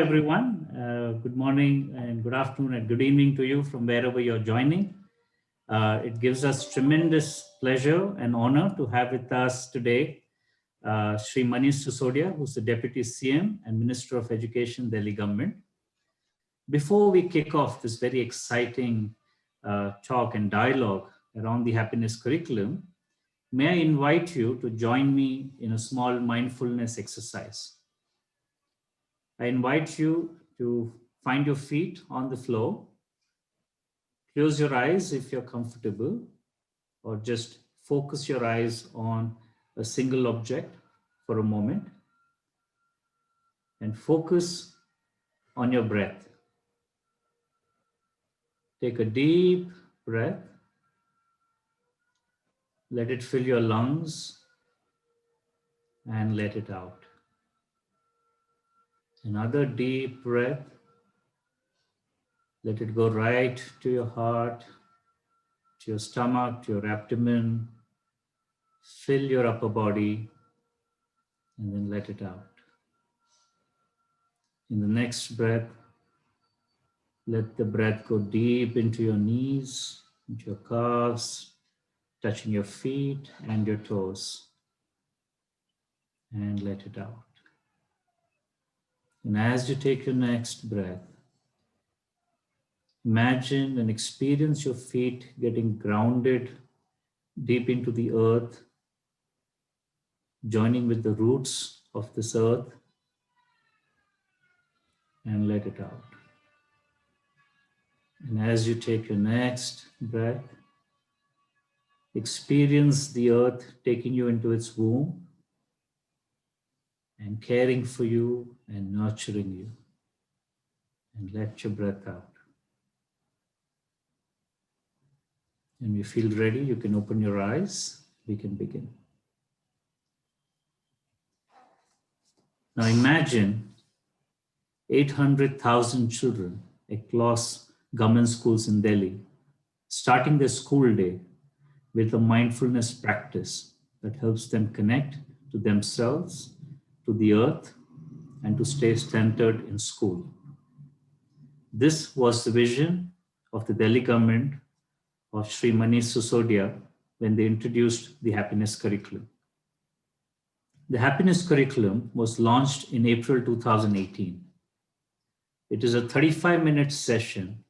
everyone. Good morning and good afternoon and good evening to you from wherever you're joining. It gives us tremendous pleasure and honor to have with us today Sri Manish Sisodia, who's the Deputy CM and Minister of Education, Delhi government. Before we kick off this very exciting talk and dialogue around the happiness curriculum, may I invite you to join me in a small mindfulness exercise. I invite you to find your feet on the floor. Close your eyes if you're comfortable, or just focus your eyes on a single object for a moment and focus on your breath. Take a deep breath. Let it fill your lungs and let it out. Another deep breath. Let it go right to your heart, to your stomach, to your abdomen. Fill your upper body and then let it out. In the next breath, let the breath go deep into your knees, into your calves, touching your feet and your toes. And let it out. And as you take your next breath, imagine and experience your feet getting grounded deep into the earth, joining with the roots of this earth, and let it out. And as you take your next breath, experience the earth taking you into its womb and caring for you and nurturing you. And let your breath out. And you feel ready, you can open your eyes. We can begin. Now imagine 800,000 children across government schools in Delhi starting their school day with a mindfulness practice that helps them connect to themselves, to the earth, and to stay centered in school. This was the vision of the Delhi government of Sri Manish Sisodia when they introduced the happiness curriculum. The happiness curriculum was launched in April 2018. It is a 35-minute session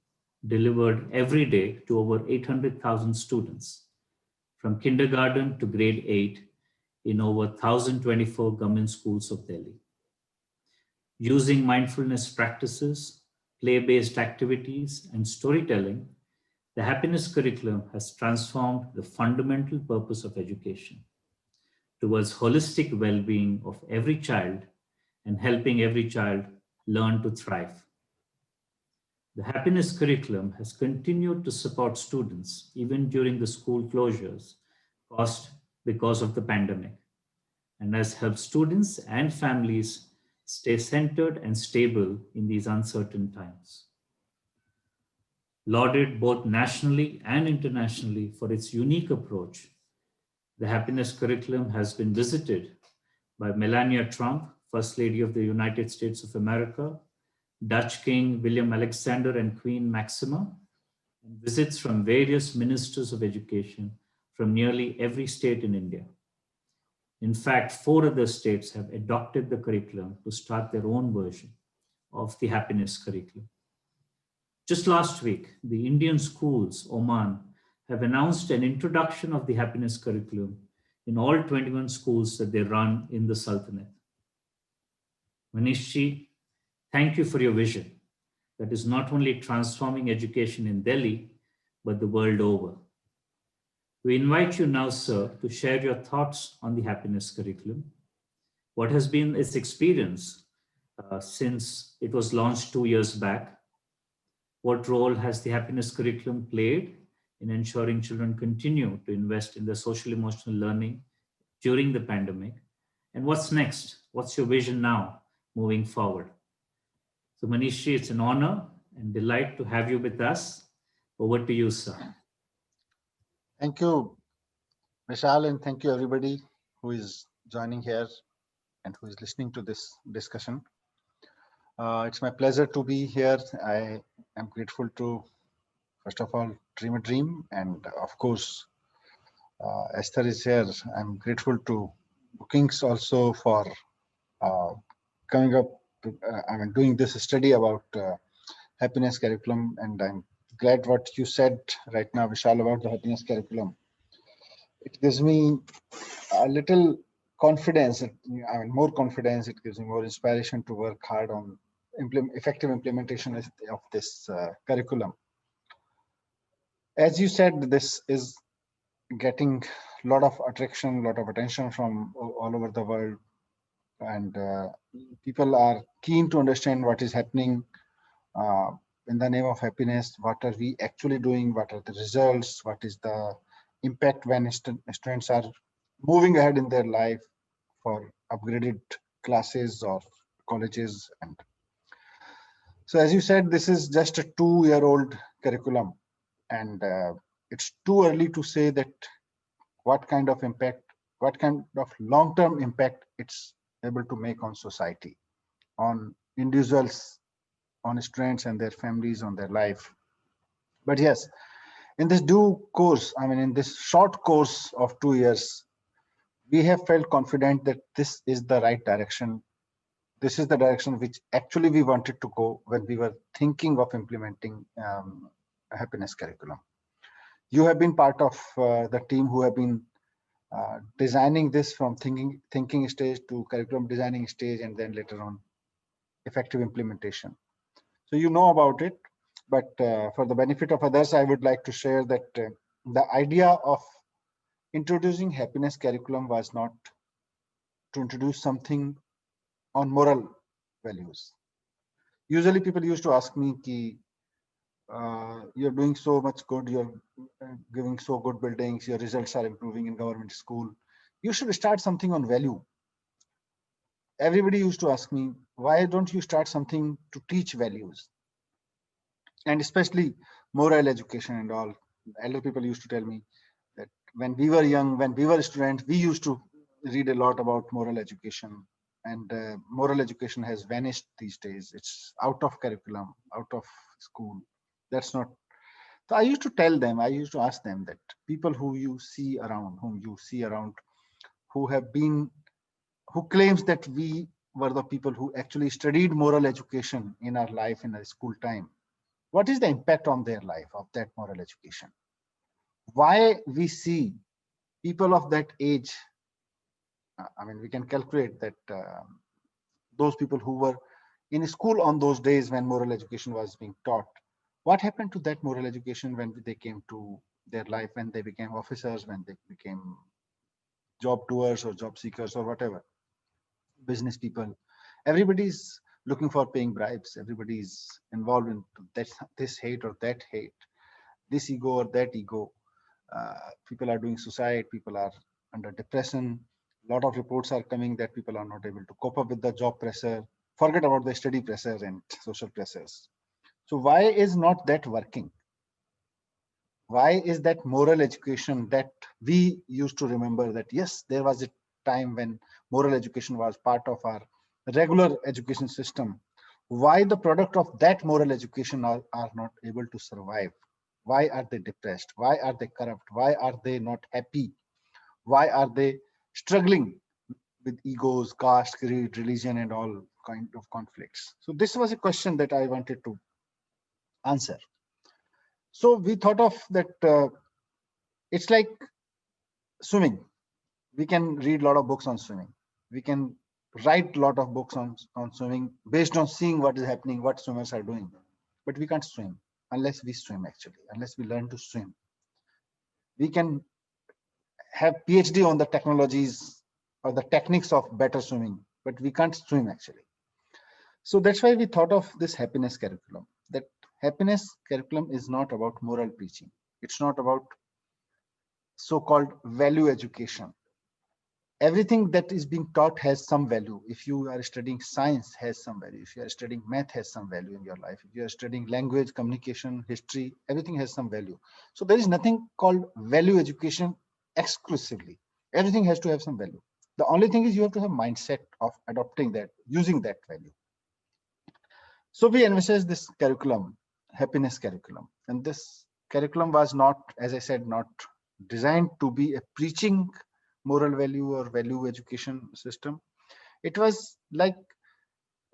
delivered every day to over 800,000 students from kindergarten to grade 8 in over 1,024 government schools of Delhi. Using mindfulness practices, play-based activities, and storytelling, the happiness curriculum has transformed the fundamental purpose of education towards holistic well-being of every child and helping every child learn to thrive. The happiness curriculum has continued to support students even during the school closures caused because of the pandemic, and has helped students and families stay centered and stable in these uncertain times. Lauded both nationally and internationally for its unique approach, the happiness curriculum has been visited by Melania Trump, First Lady of the United States of America, Dutch King William Alexander and Queen Maxima, and visits from various ministers of education from nearly every state in India. In fact, 4 other states have adopted the curriculum to start their own version of the happiness curriculum. Just last week, the Indian schools, Oman, have announced an introduction of the happiness curriculum in all 21 schools that they run in the Sultanate. Manishji, thank you for your vision that is not only transforming education in Delhi, but the world over. We invite you now, sir, to share your thoughts on the happiness curriculum. What has been its experience since it was launched 2 years back? What role has the happiness curriculum played in ensuring children continue to invest in their social emotional learning during the pandemic? And what's next? What's your vision now moving forward? So Manishji, it's an honor and delight to have you with us. Over to you, sir. Thank you, Vishal, and thank you everybody who is joining here and who is listening to this discussion. It's my pleasure to be here. I am grateful to, first of all, dream a dream. And of course, Esther is here. I'm grateful to Bookings also for uh, coming up, doing this study about happiness curriculum. And I'm glad what you said right now, Vishal, about the happiness curriculum. It gives me a little confidence, more confidence. It gives me more inspiration to work hard on effective implementation of this curriculum. As you said, this is getting a lot of attraction, a lot of attention from all over the world, and people are keen to understand what is happening uh, in the name of happiness. What are we actually doing? What are the results? What is the impact when students are moving ahead in their life for upgraded classes or colleges? And so, as you said, this is just a 2-year-old curriculum, and it's too early to say that what kind of impact, what kind of long-term impact it's able to make on society, on individuals, on students and their families, on their life. But yes, in this due course, in this short course of 2 years, we have felt confident that this is the right direction. This is the direction which actually we wanted to go when we were thinking of implementing a happiness curriculum. You have been part of the team who have been designing this from thinking stage to curriculum designing stage, and then later on effective implementation. So you know about it, but for the benefit of others, I would like to share that the idea of introducing happiness curriculum was not to introduce something on moral values. Usually people used to ask me, Ki, you're doing so much good, you're giving so good buildings, your results are improving in government school. You should start something on value. Everybody used to ask me, why don't you start something to teach values? And especially moral education and all. Elder people used to tell me that when we were young, when we were students, we used to read a lot about moral education. And moral education has vanished these days. It's out of curriculum, out of school. That's not. So I used to tell them, I used to ask them that people who you see around, whom you see around, who have been, who claims that we were the people who actually studied moral education in our life in our school time, what is the impact on their life of that moral education? Why we see people of that age, we can calculate that those people who were in school on those days when moral education was being taught, what happened to that moral education when they came to their life, when they became officers, when they became job doers or job seekers or whatever, business people? Everybody's looking for paying bribes. Everybody's involved in this hate or that hate, this ego or that ego. People are doing suicide. People are under depression. A lot of reports are coming that people are not able to cope up with the job pressure. Forget about the study pressure and social pressures. So why is not that working? Why is that moral education that we used to remember that yes, there was a time when moral education was part of our regular education system? Why the product of that moral education are not able to survive? Why are they depressed? Why are they corrupt? Why are they not happy? Why are they struggling with egos, caste, creed, religion, and all kind of conflicts? So this was a question that I wanted to answer. So we thought of that it's like swimming. We can read a lot of books on swimming. We can write a lot of books on swimming based on seeing what is happening, what swimmers are doing. But we can't swim unless we swim, actually, unless we learn to swim. We can have PhD on the technologies or the techniques of better swimming, but we can't swim actually. So that's why we thought of this happiness curriculum. That happiness curriculum is not about moral preaching. It's not about so-called value education. Everything that is being taught has some value. If you are studying science, has some value. If you are studying math, has some value in your life. If you are studying language, communication, history, everything has some value. So there is nothing called value education exclusively. Everything has to have some value. The only thing is you have to have mindset of adopting that, using that value. So we envisaged this curriculum, happiness curriculum. And this curriculum was not, as I said, not designed to be a preaching moral value or value education system. It was like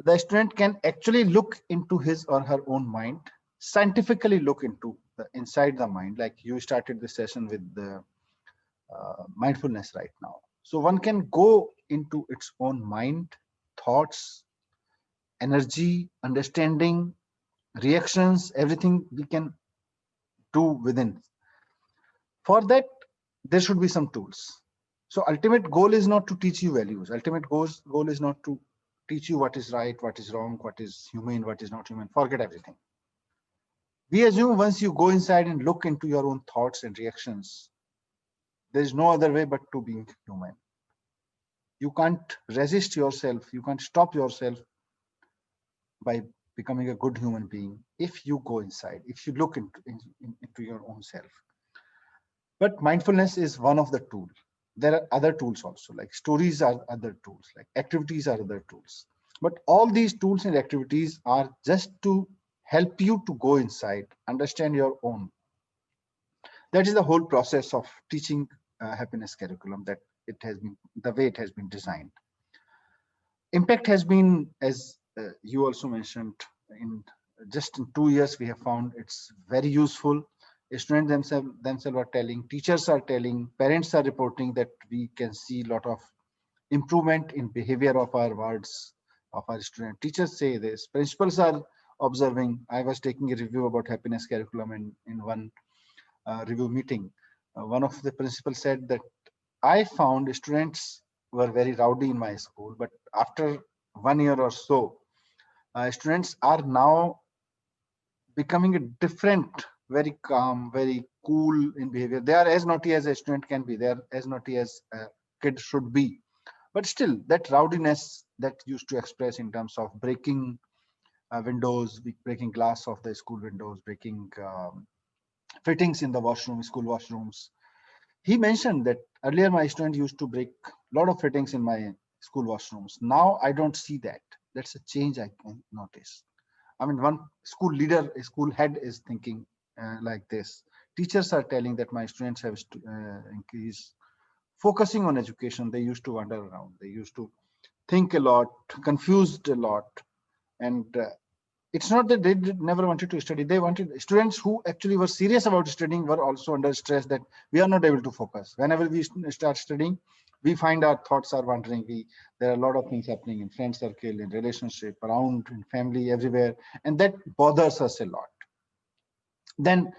the student can actually look into his or her own mind, scientifically look into the inside the mind, like you started this session with the mindfulness right now. So one can go into its own mind, thoughts, energy, understanding, reactions, everything we can do within. For that, there should be some tools. So ultimate goal is not to teach you values. Ultimate goal is not to teach you what is right, what is wrong, what is human, what is not human. Forget everything. We assume once you go inside and look into your own thoughts and reactions, there is no other way but to being human. You can't resist yourself. You can't stop yourself by becoming a good human being if you go inside, if you look into your own self. But mindfulness is one of the tools. There are other tools also, like stories are other tools, like activities are other tools. But all these tools and activities are just to help you to go inside, understand your own. That is the whole process of teaching happiness curriculum, that it has been the way it has been designed. Impact has been, as you also mentioned, in just in 2 years we have found it's very useful. Students themselves are telling, teachers are telling, parents are reporting that we can see a lot of improvement in behavior of our wards, of our students. Teachers say this, principals are observing. I was taking a review about happiness curriculum in one review meeting. One of the principals said that I found students were very rowdy in my school, but after 1 year or so, students are now becoming a different, very calm, very cool in behavior. They are as naughty as a student can be. They are as naughty as a kid should be. But still, that rowdiness that used to express in terms of breaking windows, breaking glass of the school windows, breaking fittings in the washroom, school washrooms. He mentioned that earlier my student used to break a lot of fittings in my school washrooms. Now I don't see that. That's a change I can notice. I mean, one school leader, a school head is thinking like this. Teachers are telling that my students have increased focusing on education. They used to wander around. They used to think a lot, confused a lot. And it's not that they never wanted to study. They wanted students who actually were serious about studying were also under stress that we are not able to focus. Whenever we start studying, we find our thoughts are wandering. There are a lot of things happening in friend circle, in relationship, around, in family, everywhere, and that bothers us a lot. Then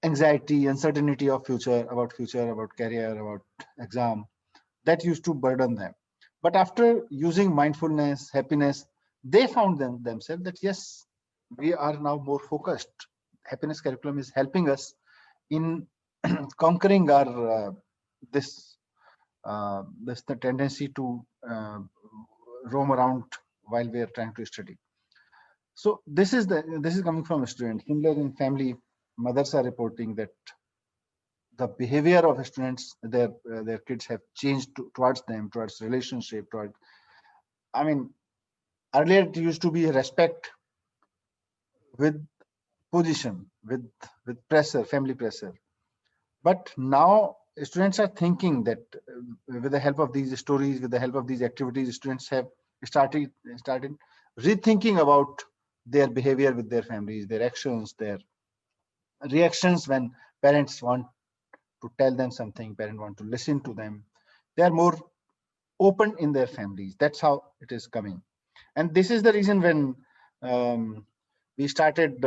anxiety, uncertainty of future, about career, about exam, that used to burden them. But after using mindfulness, happiness, they found themselves that yes, we are now more focused. Happiness curriculum is helping us in conquering our this the tendency to roam around while we are trying to study. So this is coming from a student. Similar in family, mothers are reporting that the behavior of students, their kids have changed towards them, towards relationship, towards. I mean, earlier it used to be respect with position, with pressure, family pressure. But now students are thinking that with the help of these stories, with the help of these activities, students have started rethinking about their behavior with their families, their actions, their reactions when parents want to tell them something, parents want to listen to them. They are more open in their families. That's how it is coming. And this is the reason when we started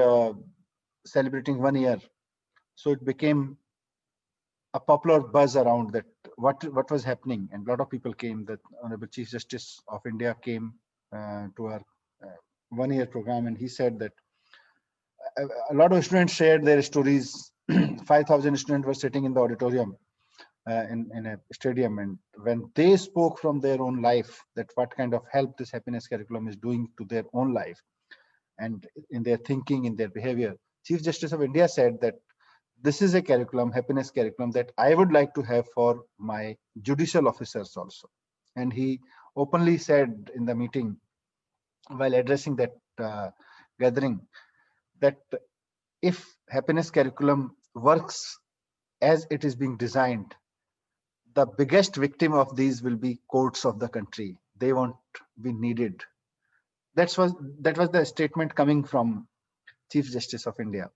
celebrating 1 year, so it became a popular buzz around that what was happening, and a lot of people came. That Honorable Chief Justice of India came to our 1 year program, and he said that a lot of students shared their stories. 5,000 students were sitting in the auditorium in a stadium, and when they spoke from their own life, that what kind of help this happiness curriculum is doing to their own life and in their thinking, in their behavior, Chief Justice of India said that this is a curriculum, happiness curriculum, that I would like to have for my judicial officers also. And he openly said in the meeting, while addressing that gathering, that if happiness curriculum works as it is being designed, the biggest victim of these will be courts of the country. They won't be needed. That was the statement coming from Chief Justice of India.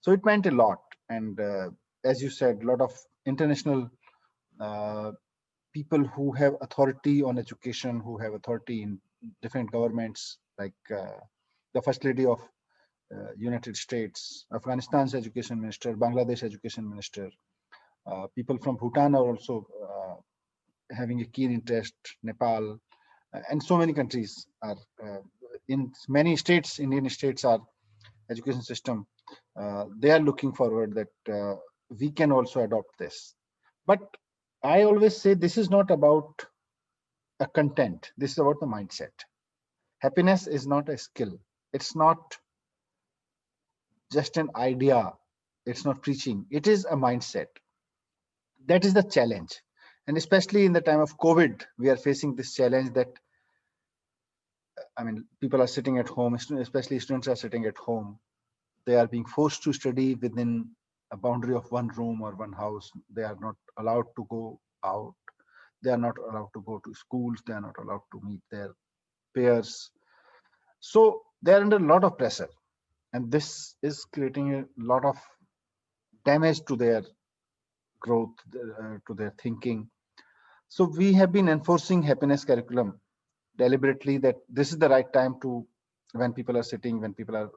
So it meant a lot. And as you said, a lot of international uh, people who have authority on education, who have authority in different governments, like the First Lady of United States, Afghanistan's education minister, Bangladesh education minister, people from Bhutan are also having a keen interest, Nepal, and so many countries are in many states, Indian states, are education system, they are looking forward that we can also adopt this. But I always say this is not about a content. This is about the mindset. Happiness is not a skill. It's not just an idea. It's not preaching. It is a mindset. That is the challenge. And especially in the time of COVID, we are facing this challenge that, I mean, people are sitting at home, especially students are sitting at home. They are being forced to study within a boundary of one room or one house. They are not allowed to go out. They are not allowed to go to schools. They are not allowed to meet their peers. So they are under a lot of pressure. And this is creating a lot of damage to their growth, to their thinking. So we have been enforcing happiness curriculum deliberately, that this is the right time to, when people are sitting, when people are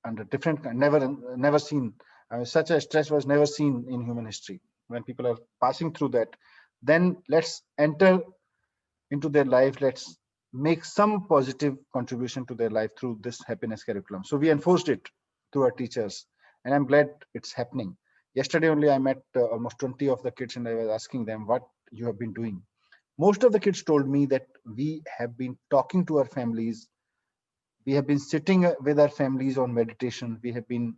under different, never seen, such a stress was never seen in human history. When people are passing through that, then let's enter into their life, let's make some positive contribution to their life through this happiness curriculum. So we enforced it through our teachers, and I'm glad it's happening. Yesterday only I met almost 20 of the kids, and I was asking them what you have been doing. Most of the kids told me that we have been talking to our families, we have been sitting with our families on meditation, we have been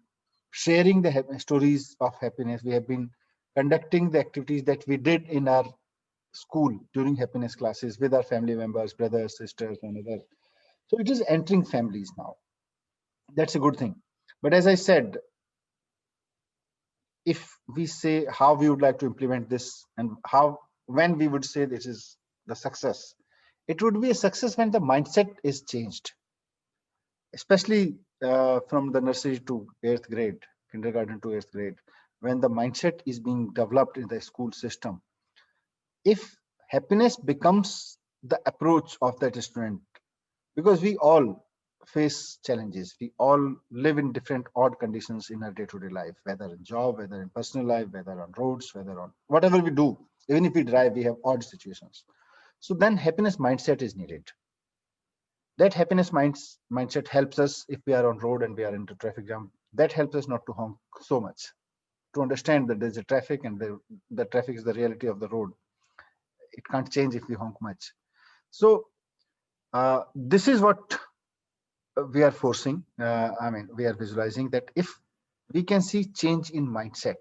sharing the stories of happiness, we have been conducting the activities that we did in our school during happiness classes with our family members, brothers, sisters, and others. So it is entering families now. That's a good thing. But as I said, if we say how we would like to implement this, and how, when we would say this is the success, it would be a success when the mindset is changed, especially from the nursery to 8th grade, kindergarten to 8th grade, when the mindset is being developed in the school system. If happiness becomes the approach of that student, because we all face challenges, we all live in different odd conditions in our day-to-day life, whether in job, whether in personal life, whether on roads, whether on whatever we do, even if we drive, we have odd situations. So then happiness mindset is needed. That happiness mindset helps us if we are on road and we are into traffic jam. That helps us not to honk so much, to understand that there's a traffic, and the traffic is the reality of the road. It can't change if we honk much. So this is what we are forcing. We are visualizing that if we can see change in mindset,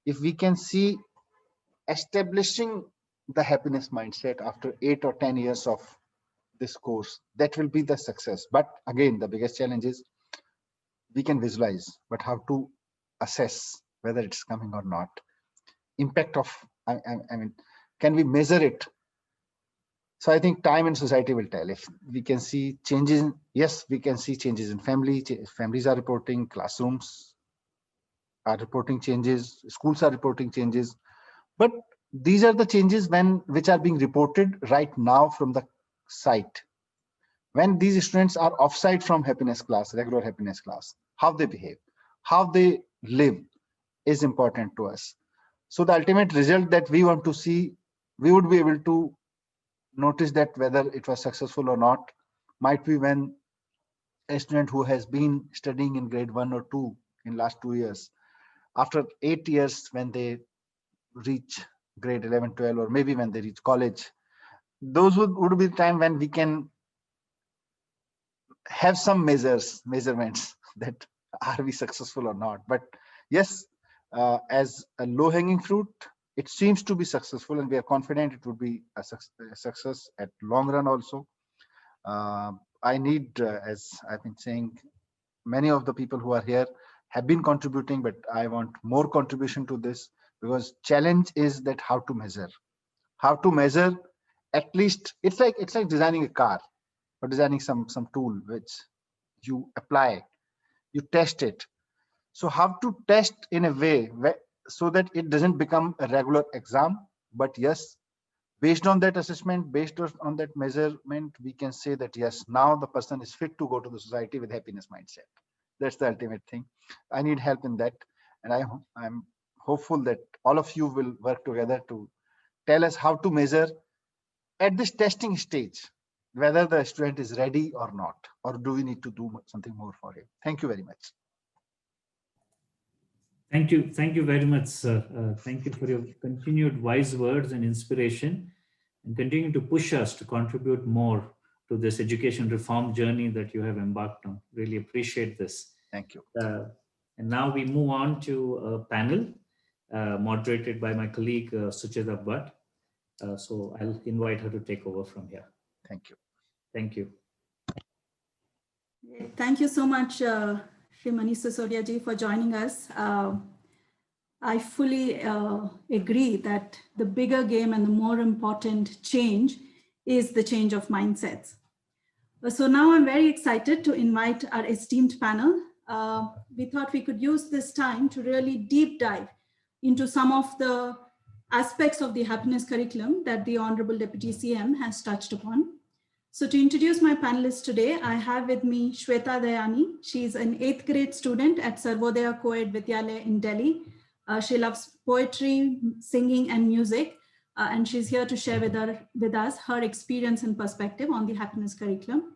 if we can see establishing the happiness mindset after 8 or 10 years of this course, that will be the success. But again, the biggest challenge is we can visualize, but how to assess whether it's coming or not. Impact of, I mean, can we measure it? So I think time and society will tell if we can see changes. Yes, we can see changes in families are reporting, classrooms are reporting changes, schools are reporting changes. But these are the changes which are being reported right now from the site. When these students are offsite from happiness class, regular happiness class, how they behave, how they live is important to us. So the ultimate result that we want to see, we would be able to notice that whether it was successful or not might be when a student who has been studying in grade 1 or 2 in last 2 years, after 8 years, when they reach grade 11, 12, or maybe when they reach college, those would be the time when we can have some measurements that are we successful or not. But yes, as a low hanging fruit, it seems to be successful, and we are confident it would be a success at long run also. I need, as I've been saying, many of the people who are here have been contributing, but I want more contribution to this, because challenge is that how to measure. How to measure, at least it's like designing a car or designing some tool which you apply, you test it. So how to test in a way so that it doesn't become a regular exam, but yes, based on that assessment, based on that measurement, we can say that yes, now the person is fit to go to the society with happiness mindset. That's the ultimate thing. I need help in that, and I'm hopeful that all of you will work together to tell us how to measure at this testing stage whether the student is ready or not, or do we need to do something more for him. Thank you very much. Thank you very much, sir. Thank you for your continued wise words and inspiration, and continue to push us to contribute more to this education reform journey that you have embarked on. Really appreciate this. Thank you. And now we move on to a panel moderated by my colleague Sucheta Bhatt. So I'll invite her to take over from here. Thank you. Thank you. Thank you so much, Shri Manish Sisodia ji, for joining us. I fully agree that the bigger game and the more important change is the change of mindsets. So now I'm very excited to invite our esteemed panel. We thought we could use this time to really deep dive into some of the aspects of the happiness curriculum that the Honorable Deputy CM has touched upon. So to introduce my panelists today, I have with me Shweta Dayani. She's an 8th grade student at Sarvodaya Co-ed Vidyalaya in Delhi. She loves poetry, singing, and music. And she's here to share with us her experience and perspective on the happiness curriculum.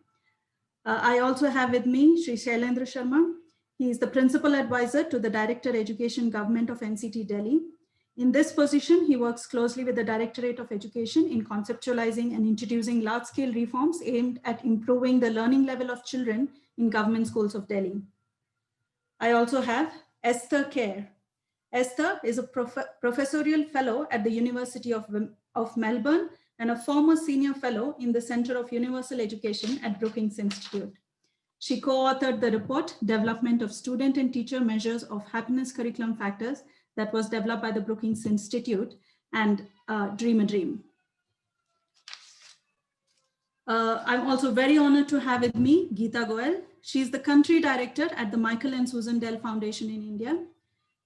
I also have with me Sri Shailendra Sharma. He is the Principal Advisor to the Director Education Government of NCT Delhi. In this position, he works closely with the Directorate of Education in conceptualizing and introducing large-scale reforms aimed at improving the learning level of children in government schools of Delhi. I also have Esther Kerr. Esther is a professorial fellow at the University of Melbourne and a former senior fellow in the Center of Universal Education at Brookings Institute. She co-authored the report, Development of Student and Teacher Measures of Happiness Curriculum Factors, that was developed by the Brookings Institute, and Dream a Dream. I'm also very honored to have with me Geeta Goel. She's the country director at the Michael and Susan Dell Foundation in India.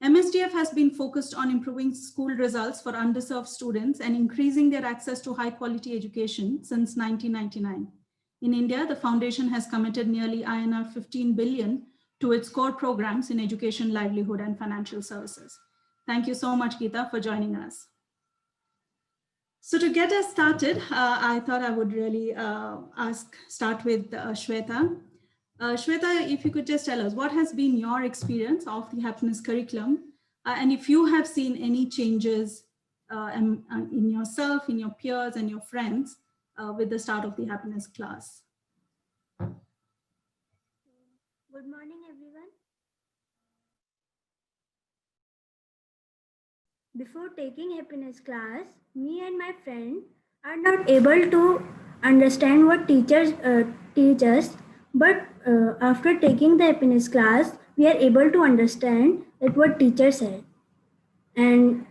MSDF has been focused on improving school results for underserved students and increasing their access to high quality education since 1999. In India, the foundation has committed nearly INR 15 billion to its core programs in education, livelihood, and financial services. Thank you so much, Geeta, for joining us. So to get us started, I thought I would really start with Shweta. Shweta, if you could just tell us, what has been your experience of the happiness curriculum? And if you have seen any changes in yourself, in your peers and your friends with the start of the happiness class? Good morning, everyone. Before taking happiness class, me and my friend are not able to understand what teachers teach us, but after taking the happiness class, we are able to understand that what teacher said, and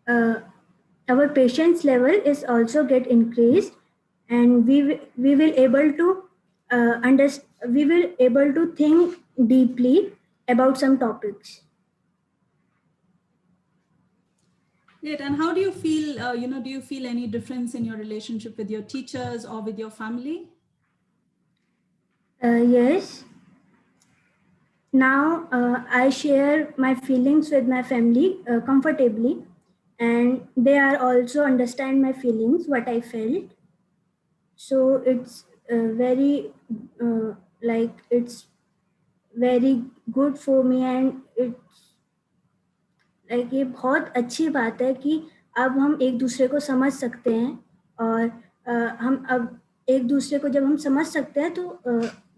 our patience level is also get increased, and we will able to we will able to think deeply about some topics. Great. And how do you feel, do you feel any difference in your relationship with your teachers or with your family? Yes. Now I share my feelings with my family comfortably, and they are also understand my feelings, what I felt. So it's very it's very good for me, and it's like ये बहुत अच्छी बात है कि अब हम एक दूसरे को समझ सकते हैं, और हम अब एक दूसरे को जब हम समझ सकते हैं तो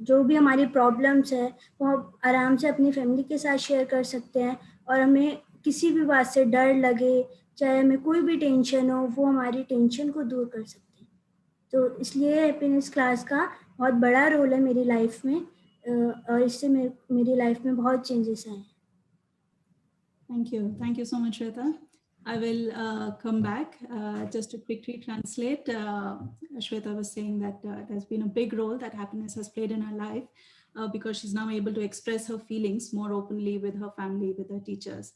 जो भी हमारी प्रॉब्लम्स है वो आराम से अपनी फैमिली के साथ शेयर कर सकते हैं, और हमें किसी भी बात से डर लगे, चाहे हमें कोई भी टेंशन हो, वो हमारी टेंशन को दूर कर सकते हैं. तो इसलिए हैप्पीनेस क्लास का बहुत बड़ा रोल है मेरी लाइफ में, और इससे मेरी लाइफ में बहुत चेंजेस आए हैं। Thank you so much, Shweta. I will come back just to quickly translate. Shweta was saying that there's been a big role that happiness has played in her life because she's now able to express her feelings more openly with her family, with her teachers.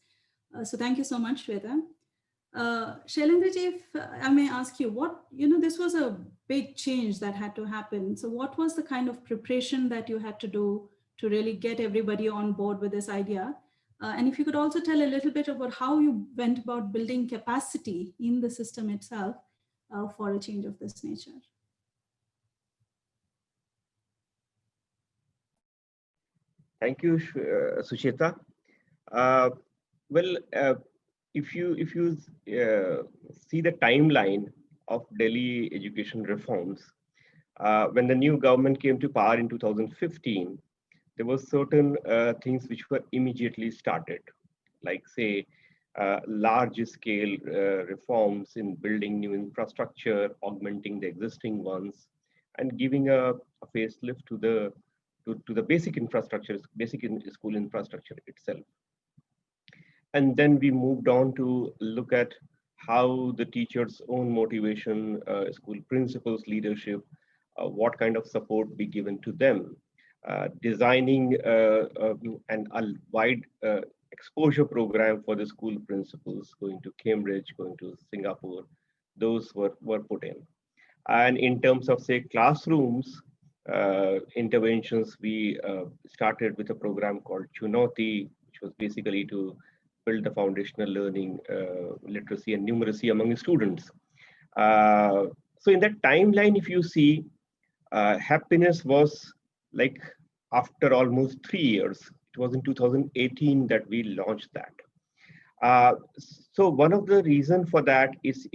So thank you so much, Shweta. Shailendra ji, if I may ask you, this was a big change that had to happen. So what was the kind of preparation that you had to do to really get everybody on board with this idea? And if you could also tell a little bit about how you went about building capacity in the system itself for a change of this nature. Thank you, Sucheta. Well, if you see the timeline of Delhi education reforms, when the new government came to power in 2015, there were certain things which were immediately started, like say large scale reforms in building new infrastructure, augmenting the existing ones, and giving a facelift to the basic infrastructure, school infrastructure itself. And then we moved on to look at how the teacher's own motivation, school principals, leadership, what kind of support be given to them, designing a wide exposure program for the school principals going to Cambridge, going to Singapore. Those were put in. And in terms of, say, classrooms, interventions, we started with a program called Chunauti, which was basically to build the foundational learning, literacy and numeracy among students. So in that timeline, if you see, happiness was like after almost 3 years. It was in 2018 that we launched that. So one of the reasons for that is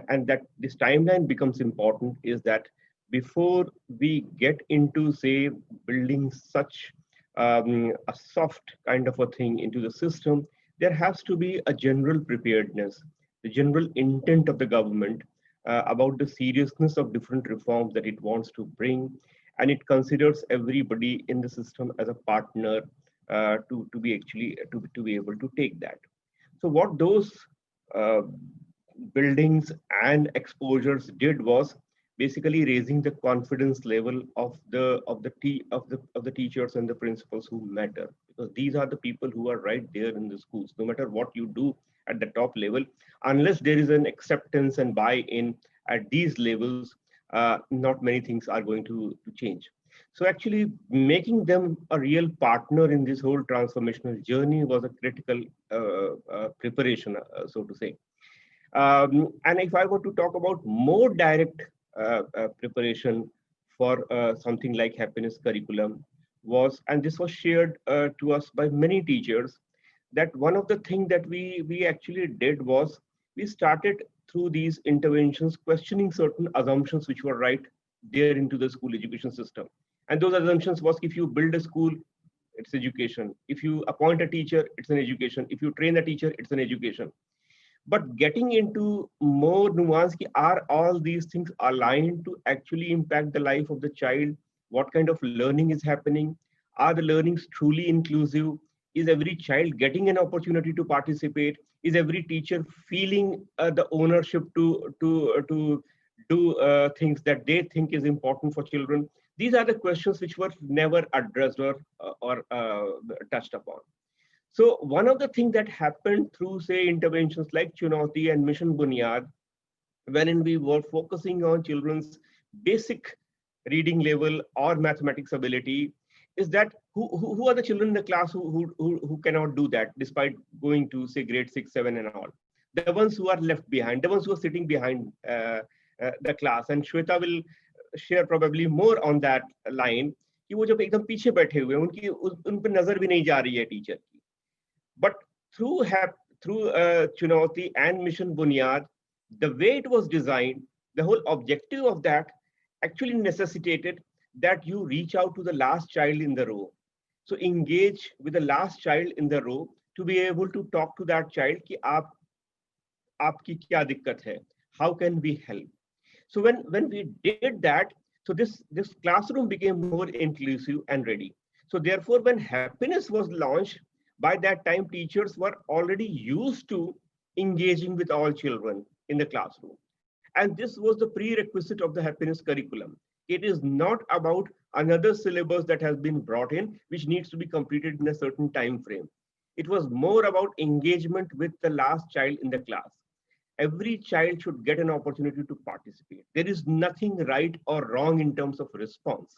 and that this timeline becomes important is that before we get into, say, building such a soft kind of a thing into the system, there has to be a general preparedness, the general intent of the government about the seriousness of different reforms that it wants to bring, and it considers everybody in the system as a partner to be able to take that. So what those buildings and exposures did was basically raising the confidence level of the teachers and the principals who matter, because these are the people who are right there in the schools. No matter what you do at the top level, unless there is an acceptance and buy-in at these levels, not many things are going to change. So actually making them a real partner in this whole transformational journey was a critical preparation, so to say. And if I were to talk about more direct preparation for something like happiness curriculum was, and this was shared to us by many teachers, that one of the things that we actually did was we started through these interventions questioning certain assumptions which were right there into the school education system. And those assumptions was, if you build a school, it's education. If you appoint a teacher, it's an education. If you train a teacher, it's an education. But getting into more nuance, are all these things aligned to actually impact the life of the child? What kind of learning is happening? Are the learnings truly inclusive? Is every child getting an opportunity to participate? Is every teacher feeling the ownership to do things that they think is important for children? These are the questions which were never addressed or touched upon. So one of the things that happened through, say, interventions like Chunauti and Mission Bunyad, wherein we were focusing on children's basic reading level or mathematics ability, is that who are the children in the class who cannot do that despite going to, say, grade 6, 7 and all? The ones who are left behind, the ones who are sitting behind the class. And Shweta will share probably more on that line, कि वो जब एकदम पीछे बैठे हुए हैं, उन पर नजर भी नहीं जा रही है टीचर की. But through Chunauti and Mission Bunyad, the way it was designed, the whole objective of that actually necessitated that you reach out to the last child in the row. So engage with the last child in the row to be able to talk to that child कि आपकी क्या दिक्कत है? How can we help? So when we did that, So this classroom became more inclusive and ready. So therefore, when happiness was launched, by that time teachers were already used to engaging with all children in the classroom. And this was the prerequisite of the happiness curriculum. It is not about another syllabus that has been brought in, which needs to be completed in a certain time frame. It was more about engagement with the last child in the class. Every child should get an opportunity to participate. There is nothing right or wrong in terms of response.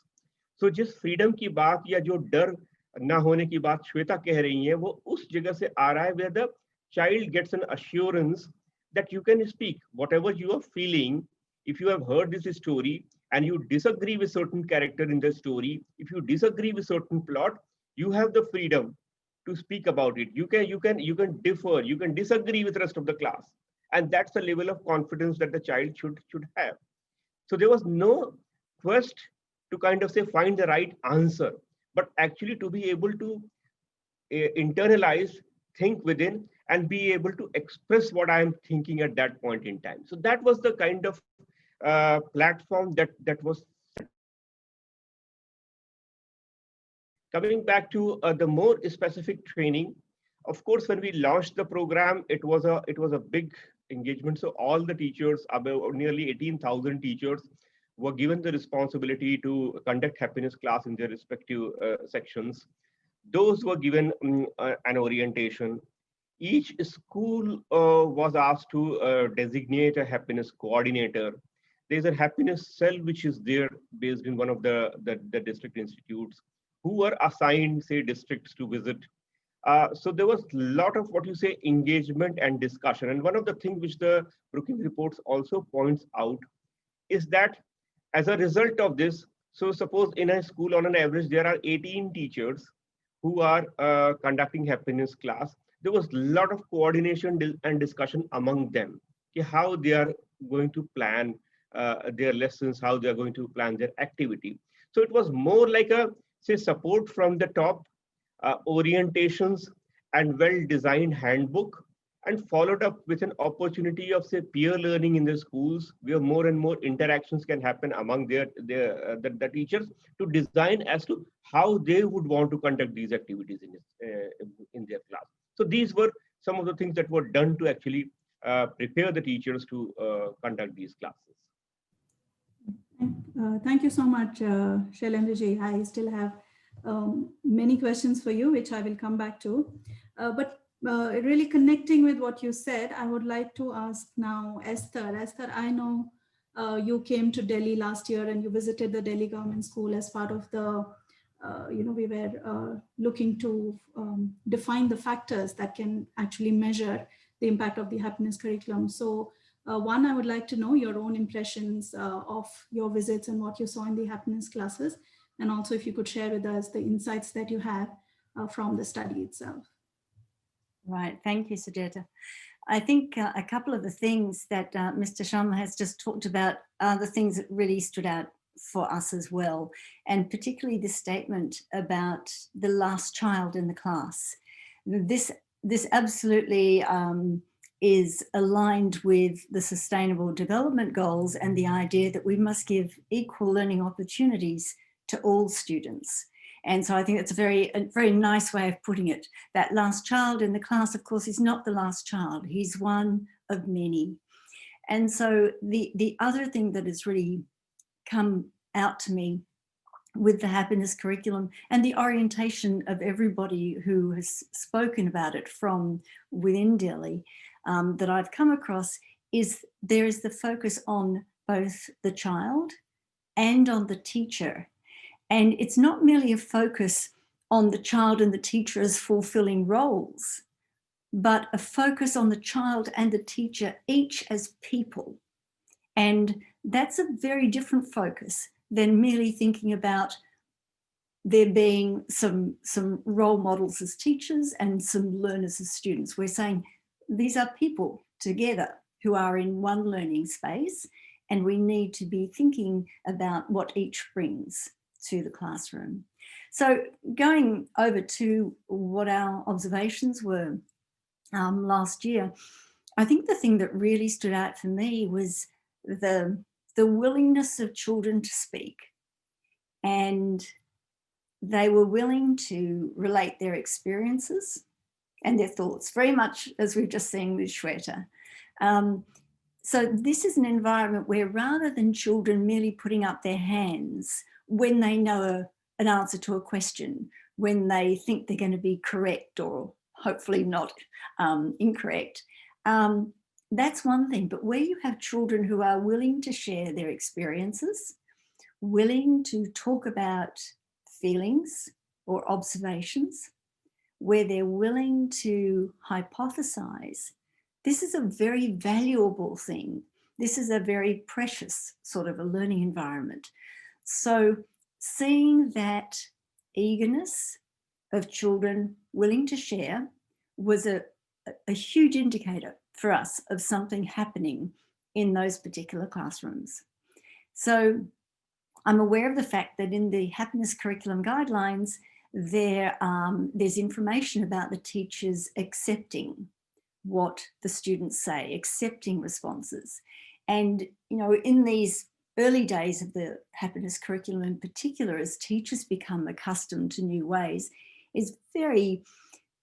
So जिस freedom की बात या जो डर ना होने की बात श्वेता कह रही है, वो उस जगह से आ रहा है where the child gets an assurance that you can speak whatever you are feeling. If you have heard this story and you disagree with certain character in the story, if you disagree with certain plot, you have the freedom to speak about it. You can differ, you can disagree with the rest of the class, and that's the level of confidence that the child should have. So there was no quest to kind of say find the right answer, but actually to be able to internalize, think within, and be able to express what I am thinking at that point in time. So that was the kind of platform that was. Coming back to the more specific training, of course, when we launched the program, it was a big engagement. So all the teachers, about nearly 18,000 teachers, were given the responsibility to conduct happiness class in their respective sections. Those were given an orientation. Each school was asked to designate a happiness coordinator. There's a happiness cell which is there based in one of the district institutes who were assigned, say, districts to visit. So there was a lot of what you say engagement and discussion. And one of the things which the Brookings reports also points out is that as a result of this, so suppose in a school on an average, there are 18 teachers who are conducting happiness class. There was a lot of coordination and discussion among them, okay, how they are going to plan their lessons, how they are going to plan their activity. So it was more like a, say, support from the top, orientations and well-designed handbook, and followed up with an opportunity of, say, peer learning in the schools, where more and more interactions can happen among the teachers to design as to how they would want to conduct these activities in their class. So these were some of the things that were done to actually prepare the teachers to conduct these classes. Thank you so much, Shailendra. I still have many questions for you, which I will come back to. But really connecting with what you said, I would like to ask now Esther. Esther, I know you came to Delhi last year and you visited the Delhi government school as part of the, we were looking to define the factors that can actually measure the impact of the happiness curriculum. So one, I would like to know your own impressions of your visits and what you saw in the happiness classes. And also if you could share with us the insights that you had from the study itself. Right, thank you, Sujata. I think a couple of the things that Mr. Sharma has just talked about are the things that really stood out for us as well, and particularly this statement about the last child in the class. This absolutely is aligned with the Sustainable Development Goals and the idea that we must give equal learning opportunities to all students. And so I think that's a very nice way of putting it. That last child in the class, of course, is not the last child. He's one of many. And so the other thing that has really come out to me with the happiness curriculum and the orientation of everybody who has spoken about it from within Delhi that I've come across is there is the focus on both the child and on the teacher. And it's not merely a focus on the child and the teacher as fulfilling roles, but a focus on the child and the teacher, each as people. And that's a very different focus than merely thinking about there being some role models as teachers and some learners as students. We're saying these are people together who are in one learning space, and we need to be thinking about what each brings to the classroom. So going over to what our observations were last year, I think the thing that really stood out for me was the the willingness of children to speak, and they were willing to relate their experiences and their thoughts, very much as we've just seen with Shweta. So this is an environment where, rather than children merely putting up their hands when they know an answer to a question, when they think they're going to be correct or hopefully not incorrect, that's one thing. But where you have children who are willing to share their experiences, willing to talk about feelings or observations, where they're willing to hypothesize, this is a very valuable thing. This is a very precious sort of a learning environment. So seeing that eagerness of children willing to share was a huge indicator for us of something happening in those particular classrooms. So I'm aware of the fact that in the happiness curriculum guidelines, there's information about the teachers accepting what the students say, accepting responses. And, you know, in these early days of the happiness curriculum in particular, as teachers become accustomed to new ways, is very,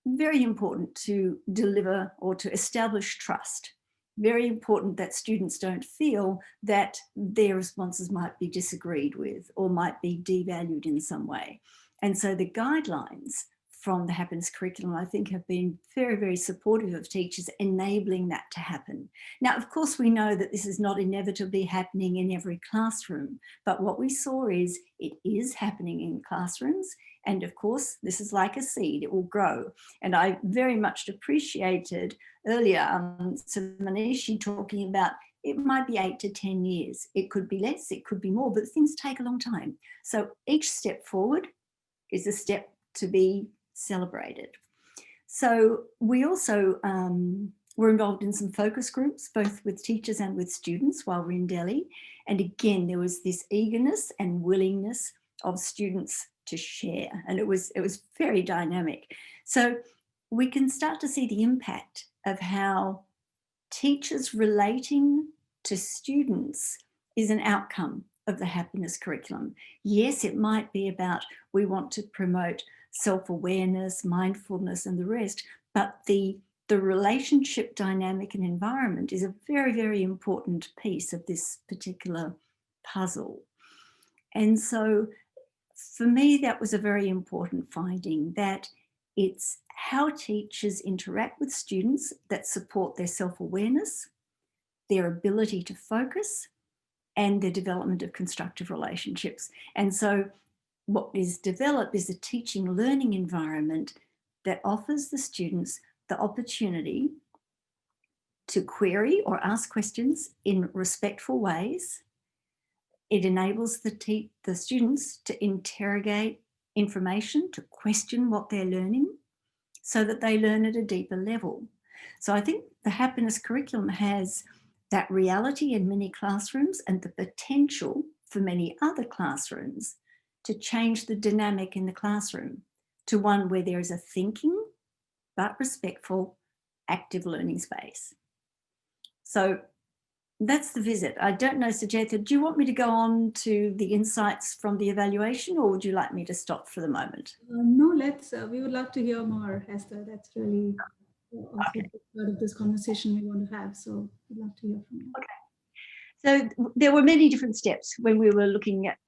very important to deliver or to establish trust. Very important that students don't feel that their responses might be disagreed with or might be devalued in some way. And so the guidelines from the happiness curriculum, I think, have been very, very supportive of teachers enabling that to happen. Now, of course, we know that this is not inevitably happening in every classroom, but what we saw is it is happening in classrooms. And of course, this is like a seed, it will grow. And I very much appreciated earlier Manishi talking about it might be 8 to 10 years. It could be less, it could be more, but things take a long time. So each step forward is a step to be celebrated. So we also were involved in some focus groups, both with teachers and with students while we're in Delhi. And again, there was this eagerness and willingness of students to share, and it was very dynamic. So we can start to see the impact of how teachers relating to students is an outcome of the happiness curriculum. Yes, it might be about we want to promote self-awareness, mindfulness, and the rest, but the relationship dynamic and environment is a very, very important piece of this particular puzzle. And so for me, that was a very important finding, that it's how teachers interact with students that support their self-awareness, their ability to focus, and the development of constructive relationships. And so what is developed is a teaching learning environment that offers the students the opportunity to query or ask questions in respectful ways. It enables the students to interrogate information, to question what they're learning, so that they learn at a deeper level. So I think the happiness curriculum has that reality in many classrooms and the potential for many other classrooms to change the dynamic in the classroom to one where there is a thinking but respectful, active learning space. So that's the visit. I don't know, Sujatha, do you want me to go on to the insights from the evaluation, or would you like me to stop for the moment? No, let's, we would love to hear more, Esther. That's really also part of this conversation we want to have. So we'd love to hear from you. Okay. So there were many different steps when we were looking at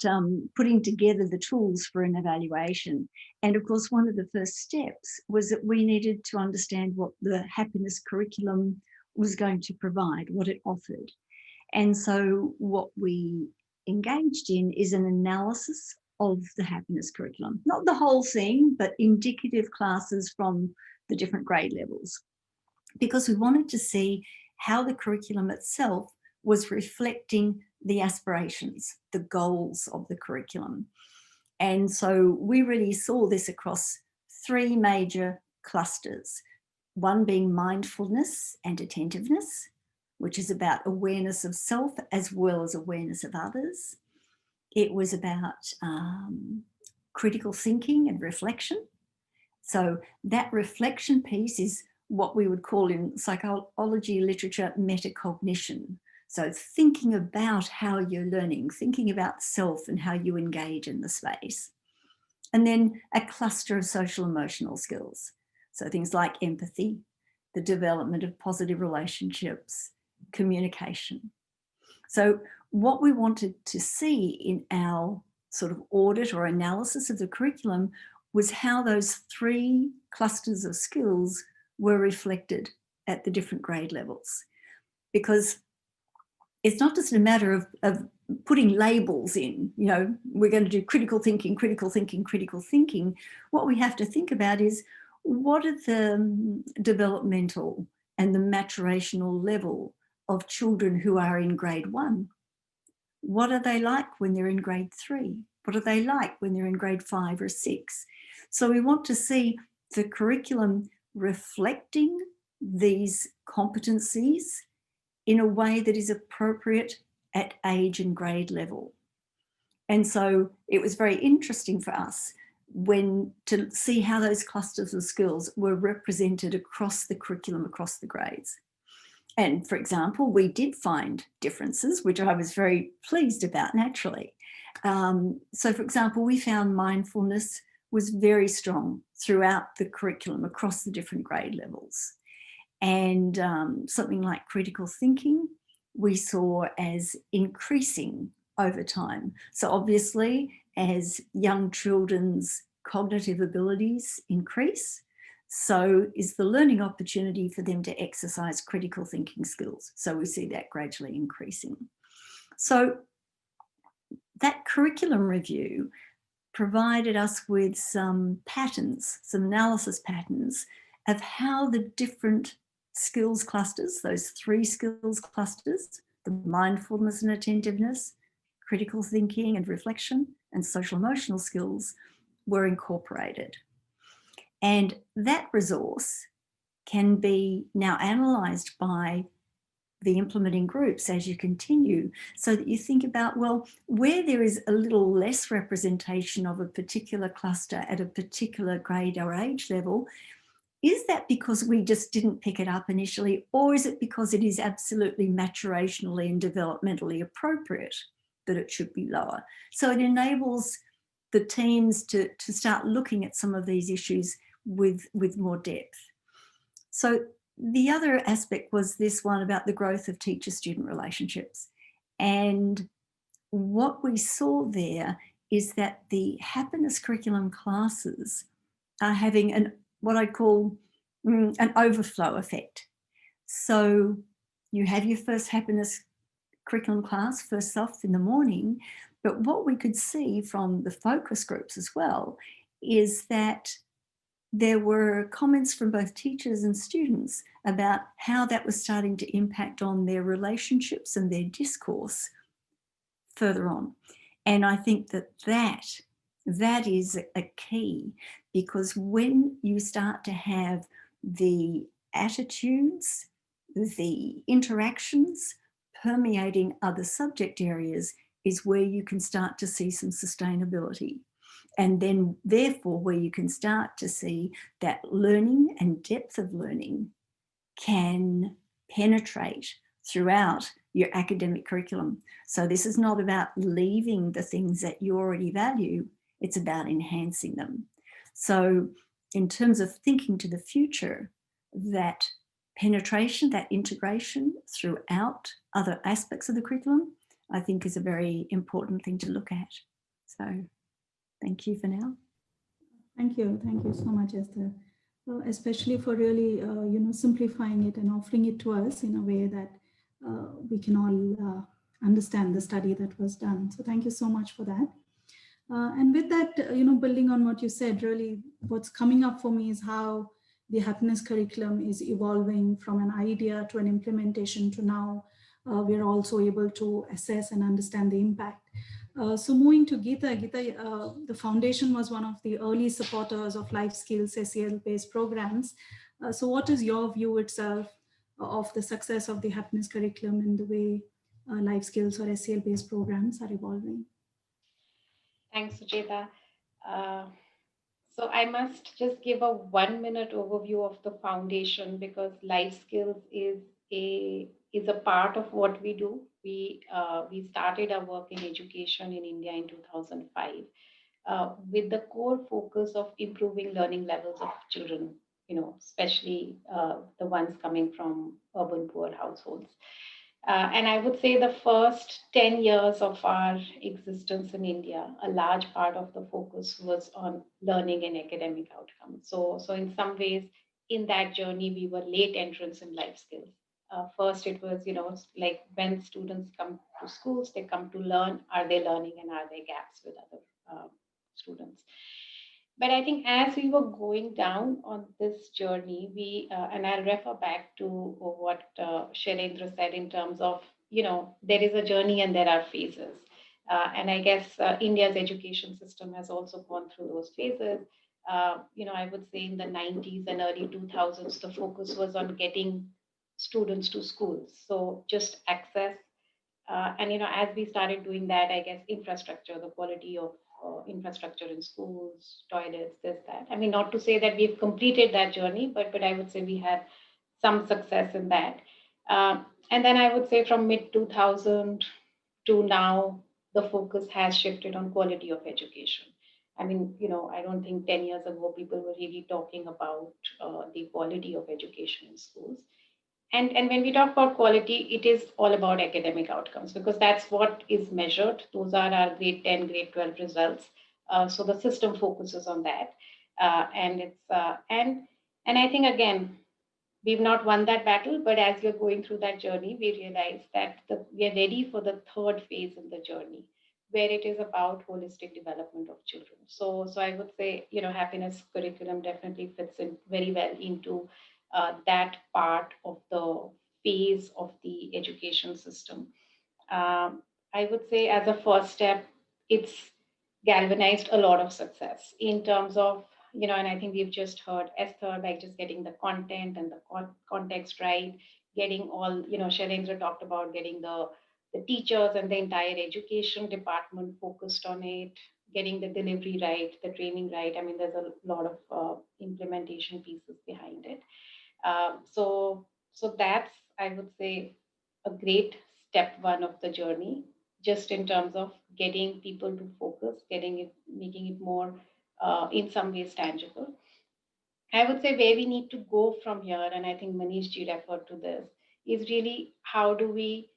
putting together the tools for an evaluation. And of course, one of the first steps was that we needed to understand what the happiness curriculum was going to provide, what it offered. And so what we engaged in is an analysis of the happiness curriculum, not the whole thing, but indicative classes from the different grade levels, because we wanted to see how the curriculum itself was reflecting the aspirations, the goals of the curriculum. And so we really saw this across 3 major clusters, one being mindfulness and attentiveness, which is about awareness of self as well as awareness of others. It was about critical thinking and reflection. So that reflection piece is what we would call in psychology literature metacognition. So thinking about how you're learning, thinking about self and how you engage in the space. And then a cluster of social emotional skills. So things like empathy, the development of positive relationships, communication. So what we wanted to see in our sort of audit or analysis of the curriculum was how those 3 clusters of skills were reflected at the different grade levels. Because it's not just a matter of putting labels in, you know, we're going to do critical thinking, critical thinking, critical thinking. What we have to think about is what are the developmental and the maturational level of children who are in grade 1? What are they like when they're in grade 3? What are they like when they're in grade 5 or 6? So we want to see the curriculum reflecting these competencies in a way that is appropriate at age and grade level. And so it was very interesting for us to see how those clusters of skills were represented across the curriculum, across the grades. And for example, we did find differences, which I was very pleased about naturally. So for example, we found mindfulness was very strong throughout the curriculum across the different grade levels. And something like critical thinking, we saw as increasing over time. So obviously, as young children's cognitive abilities increase, so is the learning opportunity for them to exercise critical thinking skills. So we see that gradually increasing. So that curriculum review provided us with some patterns, some analysis patterns of how the different skills clusters, those 3 skills clusters, the mindfulness and attentiveness, critical thinking and reflection, and social emotional skills were incorporated. And that resource can be now analysed by the implementing groups as you continue, so that you think about, well, where there is a little less representation of a particular cluster at a particular grade or age level, is that because we just didn't pick it up initially, or is it because it is absolutely maturationally and developmentally appropriate that it should be lower? So it enables the teams to start looking at some of these issues with more depth. So the other aspect was this one about the growth of teacher-student relationships. And what we saw there is that the happiness curriculum classes are having what I call an overflow effect. So you have your first happiness curriculum class, first self in the morning, but what we could see from the focus groups as well is that there were comments from both teachers and students about how that was starting to impact on their relationships and their discourse further on. And I think that is a key, because when you start to have the attitudes, the interactions permeating other subject areas is where you can start to see some sustainability. And then therefore where you can start to see that learning and depth of learning can penetrate throughout your academic curriculum. So this is not about leaving the things that you already value, it's about enhancing them. So in terms of thinking to the future, that penetration, that integration throughout other aspects of the curriculum, I think is a very important thing to look at. So thank you for now. Thank you so much, Esther. Especially for really, simplifying it and offering it to us in a way that we can all understand the study that was done. So thank you so much for that. And with that, building on what you said, really what's coming up for me is how the happiness curriculum is evolving from an idea to an implementation to now we're also able to assess and understand the impact. So moving to Geeta, the foundation was one of the early supporters of life skills SEL-based programs. So what is your view itself of the success of the happiness curriculum and the way life skills or SEL-based programs are evolving? Thanks, Sujita. So I must just give a 1 minute overview of the foundation because life skills is a part of what we do. We started our work in education in India in 2005 with the core focus of improving learning levels of children, especially the ones coming from urban poor households. And I would say the first 10 years of our existence in India, a large part of the focus was on learning and academic outcomes. So in some ways, in that journey, we were late entrants in life skills. First, it was, like when students come to schools, they come to learn, are they learning and are there gaps with other students? But I think as we were going down on this journey, and I'll refer back to what Shailendra said in terms of, there is a journey and there are phases. And I guess India's education system has also gone through those phases. I would say in the 90s and early 2000s, the focus was on getting students to schools. So just access. And as we started doing that, I guess infrastructure, the quality of infrastructure in schools, toilets, this, that. I mean, not to say that we've completed that journey, but I would say we had some success in that. And then I would say from mid 2000 to now, the focus has shifted on quality of education. I mean, I don't think 10 years ago people were really talking about the quality of education in schools. And when we talk about quality, it is all about academic outcomes because that's what is measured. Those are our grade 10, grade 12 results. So the system focuses on that. And I think again, we've not won that battle, but as we're going through that journey, we realize that we are ready for the third phase in the journey, where it is about holistic development of children. So I would say, happiness curriculum definitely fits in very well into that part of the phase of the education system. I would say as a first step, it's galvanized a lot of success in terms of, and I think we've just heard Esther, like just getting the content and the context right, getting all, Shailendra talked about getting the teachers and the entire education department focused on it, getting the delivery right, the training right. I mean, there's a lot of implementation pieces behind it. So that's, I would say, a great step one of the journey, just in terms of getting people to focus, making it more, in some ways, tangible. I would say where we need to go from here, and I think Manish ji referred to this, is really how do we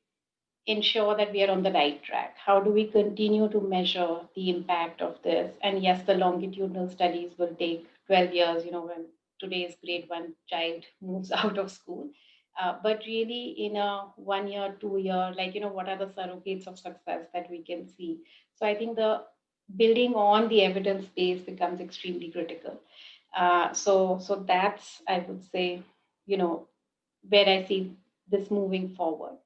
ensure that we are on the right track? How do we continue to measure the impact of this? And yes, the longitudinal studies will take 12 years, when today's grade 1 child moves out of school. But really in a 1 year, 2 year, like, what are the surrogates of success that we can see? So I think the building on the evidence base becomes extremely critical. So that's, I would say, where I see this moving forward.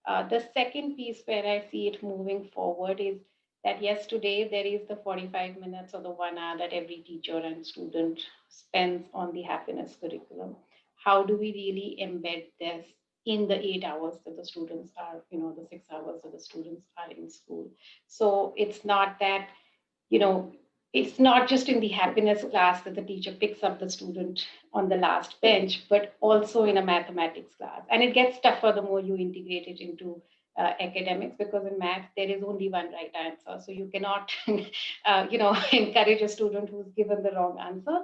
The second piece where I see it moving forward is that yes, today there is the 45 minutes or the 1 hour that every teacher and student spends on the happiness curriculum. How do we really embed this in the 8 hours that the students are, the 6 hours that the students are in school? So it's not that, it's not just in the happiness class that the teacher picks up the student on the last bench, but also in a mathematics class. And it gets tougher the more you integrate it into academics, because in math, there is only one right answer. So you cannot, encourage a student who's given the wrong answer.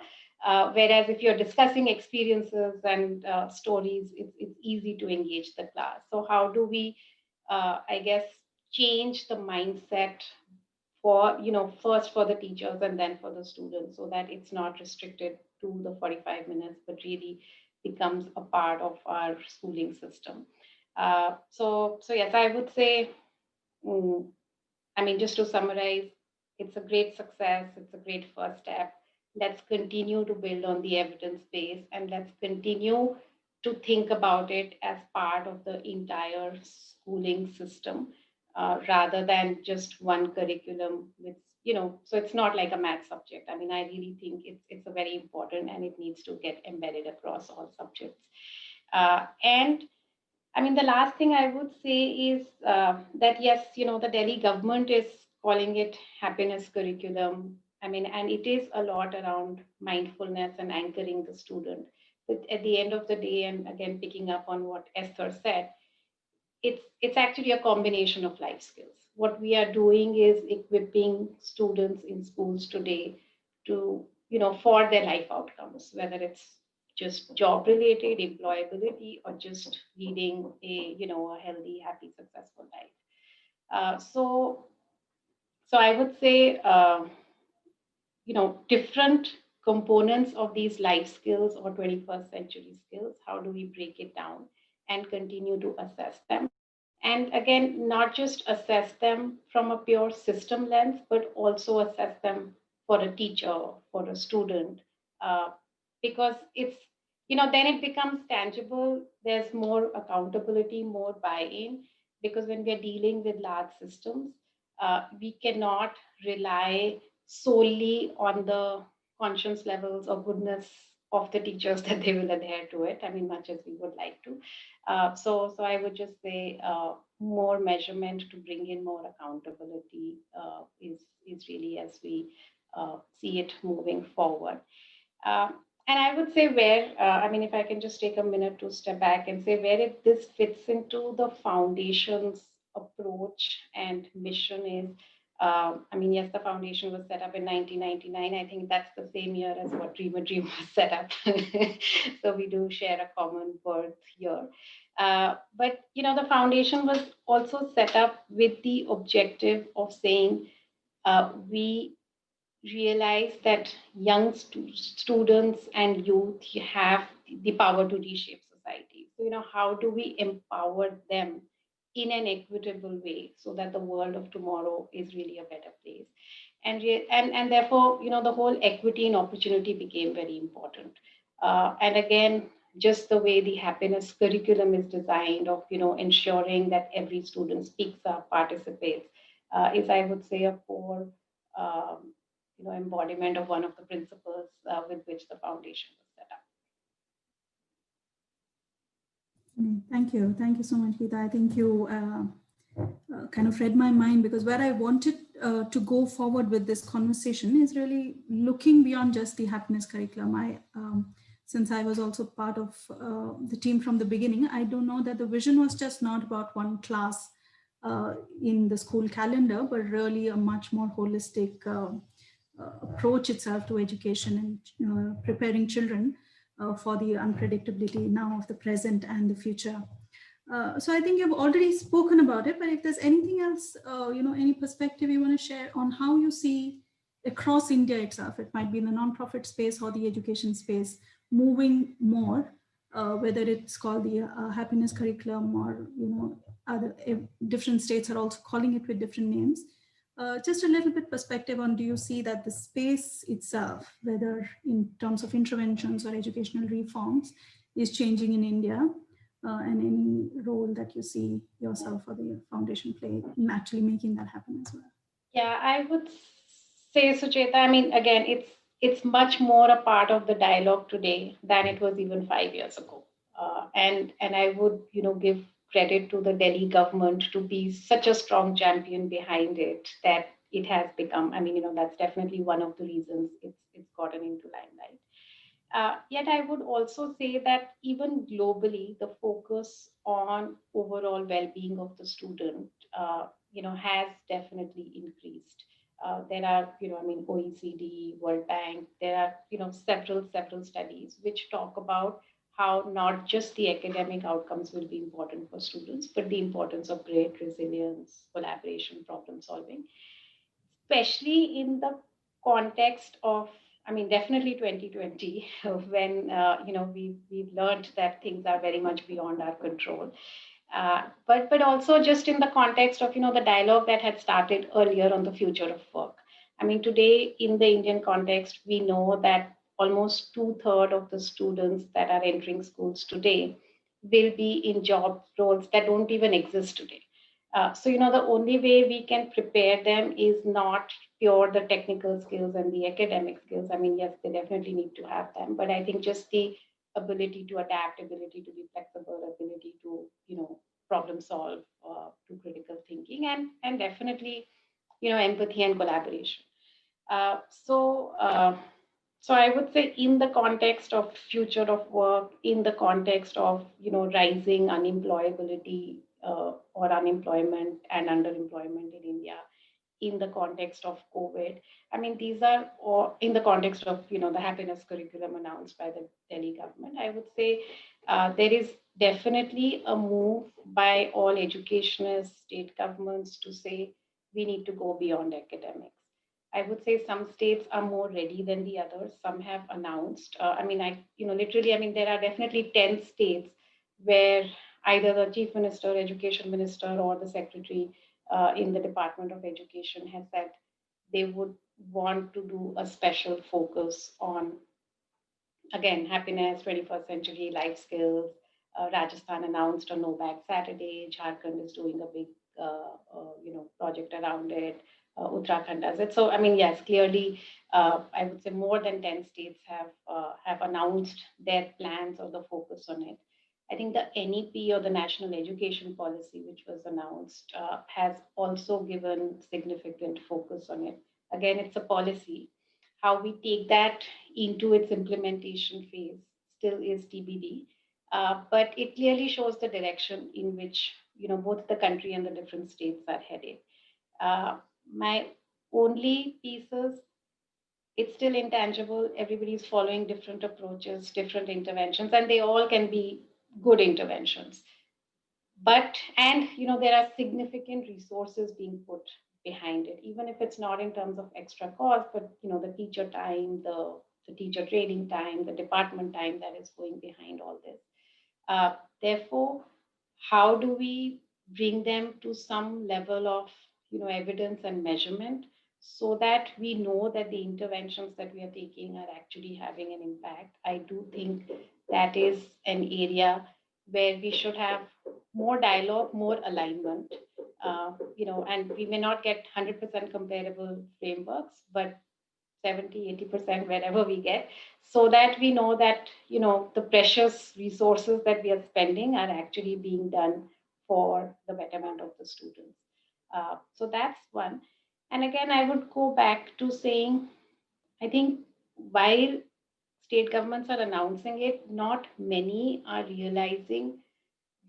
Whereas if you're discussing experiences and stories, it's easy to engage the class. So how do we, I guess, change the mindset for, first for the teachers and then for the students, so that it's not restricted to the 45 minutes, but really becomes a part of our schooling system. So yes, I would say, I mean, just to summarize, it's a great success. It's a great first step. Let's continue to build on the evidence base, and let's continue to think about it as part of the entire schooling system, rather than just one curriculum with, so it's not like a math subject. I mean, I really think it's a very important, and it needs to get embedded across all subjects. And I mean, the last thing I would say is that yes, the Delhi government is calling it happiness curriculum, I mean, and it is a lot around mindfulness and anchoring the student. But at the end of the day, and again, picking up on what Esther said, it's actually a combination of life skills. What we are doing is equipping students in schools today to, for their life outcomes, whether it's just job related, employability, or just leading a healthy, happy, successful life. So I would say, different components of these life skills or 21st century skills, how do we break it down and continue to assess them? And again, not just assess them from a pure system lens, but also assess them for a teacher, for a student, uh, because then it becomes tangible. There's more accountability, more buy-in, because when we're dealing with large systems, we cannot rely solely on the conscience levels or goodness of the teachers that they will adhere to it. I mean, much as we would like to. So I would just say more measurement to bring in more accountability is really as we see it moving forward. Uh, and I would say where, I mean, if I can just take a minute to step back and say where this fits into the foundation's approach and mission is, I mean, yes, the foundation was set up in 1999. I think that's the same year as what Dream a Dream was set up. So we do share a common birth year. But, the foundation was also set up with the objective of saying we realize that young students and youth have the power to reshape society. So, how do we empower them in an equitable way so that the world of tomorrow is really a better place? And therefore, the whole equity and opportunity became very important. And again, just the way the happiness curriculum is designed of, ensuring that every student speaks up, participates, is, I would say, a core um, embodiment of one of the principles with which the foundation was set up. Thank you. Thank you so much, Geeta. I think you kind of read my mind, because where I wanted to go forward with this conversation is really looking beyond just the happiness curriculum. Since I was also part of the team from the beginning, I do know that the vision was just not about one class in the school calendar, but really a much more holistic approach itself to education and preparing children for the unpredictability now of the present and the future. So I think you've already spoken about it, but if there's anything else, any perspective you want to share on how you see across India itself, it might be in the nonprofit space or the education space, moving more, whether it's called the happiness curriculum or, other different states are also calling it with different names. Just a little bit perspective on, do you see that the space itself, whether in terms of interventions or educational reforms, is changing in India, and any role that you see yourself or the foundation play in actually making that happen as well? Yeah, I would say, Sucheta, I mean, again, it's much more a part of the dialogue today than it was even 5 years ago. And I would, give credit to the Delhi government to be such a strong champion behind it that it has become, I mean, that's definitely one of the reasons it's gotten into limelight. Yet I would also say that even globally, the focus on overall well-being of the student, has definitely increased. There are, I mean, OECD, World Bank, there are, several studies which talk about how not just the academic outcomes will be important for students, but the importance of great resilience, collaboration, problem solving, especially in the context of, I mean, definitely 2020, when we've learned that things are very much beyond our control. But also just in the context of the dialogue that had started earlier on the future of work. I mean, today in the Indian context, we know that almost 2/3 of the students that are entering schools today will be in job roles that don't even exist today. So, the only way we can prepare them is not pure the technical skills and the academic skills. I mean, yes, they definitely need to have them, but I think just the ability to adapt, ability to be flexible, ability to, problem solve, to critical thinking, and definitely, empathy and collaboration. So I would say in the context of future of work, in the context of rising unemployability or unemployment and underemployment in India, in the context of COVID, I mean these are all in the context of the happiness curriculum announced by the Delhi government. I would say there is definitely a move by all educationists, state governments to say we need to go beyond academics. I would say some states are more ready than the others. Some have announced. Literally, I mean, there are definitely 10 states where either the chief minister, education minister, or the secretary in the Department of Education has said they would want to do a special focus on, again, happiness, 21st century life skills. Rajasthan announced a no bag Saturday. Jharkhand is doing a big, project around it. Uttarakhand does it. So, I mean, yes, clearly, I would say more than 10 states have announced their plans or the focus on it. I think the NEP or the National Education Policy, which was announced, has also given significant focus on it. Again, it's a policy. How we take that into its implementation phase still is TBD. But it clearly shows the direction in which both the country and the different states are headed. My only piece is it's still intangible. Everybody's following different approaches, different interventions, and they all can be good interventions. But there are significant resources being put behind it, even if it's not in terms of extra cost, but the teacher time, the teacher training time, the department time that is going behind all this. Therefore, how do we bring them to some level of evidence and measurement so that we know that the interventions that we are taking are actually having an impact? I do think that is an area where we should have more dialogue, more alignment, and we may not get 100% comparable frameworks, but 70-80% wherever we get, so that we know that the precious resources that we are spending are actually being done for the betterment of the students. So that's one. And again, I would go back to saying, I think while state governments are announcing it, not many are realizing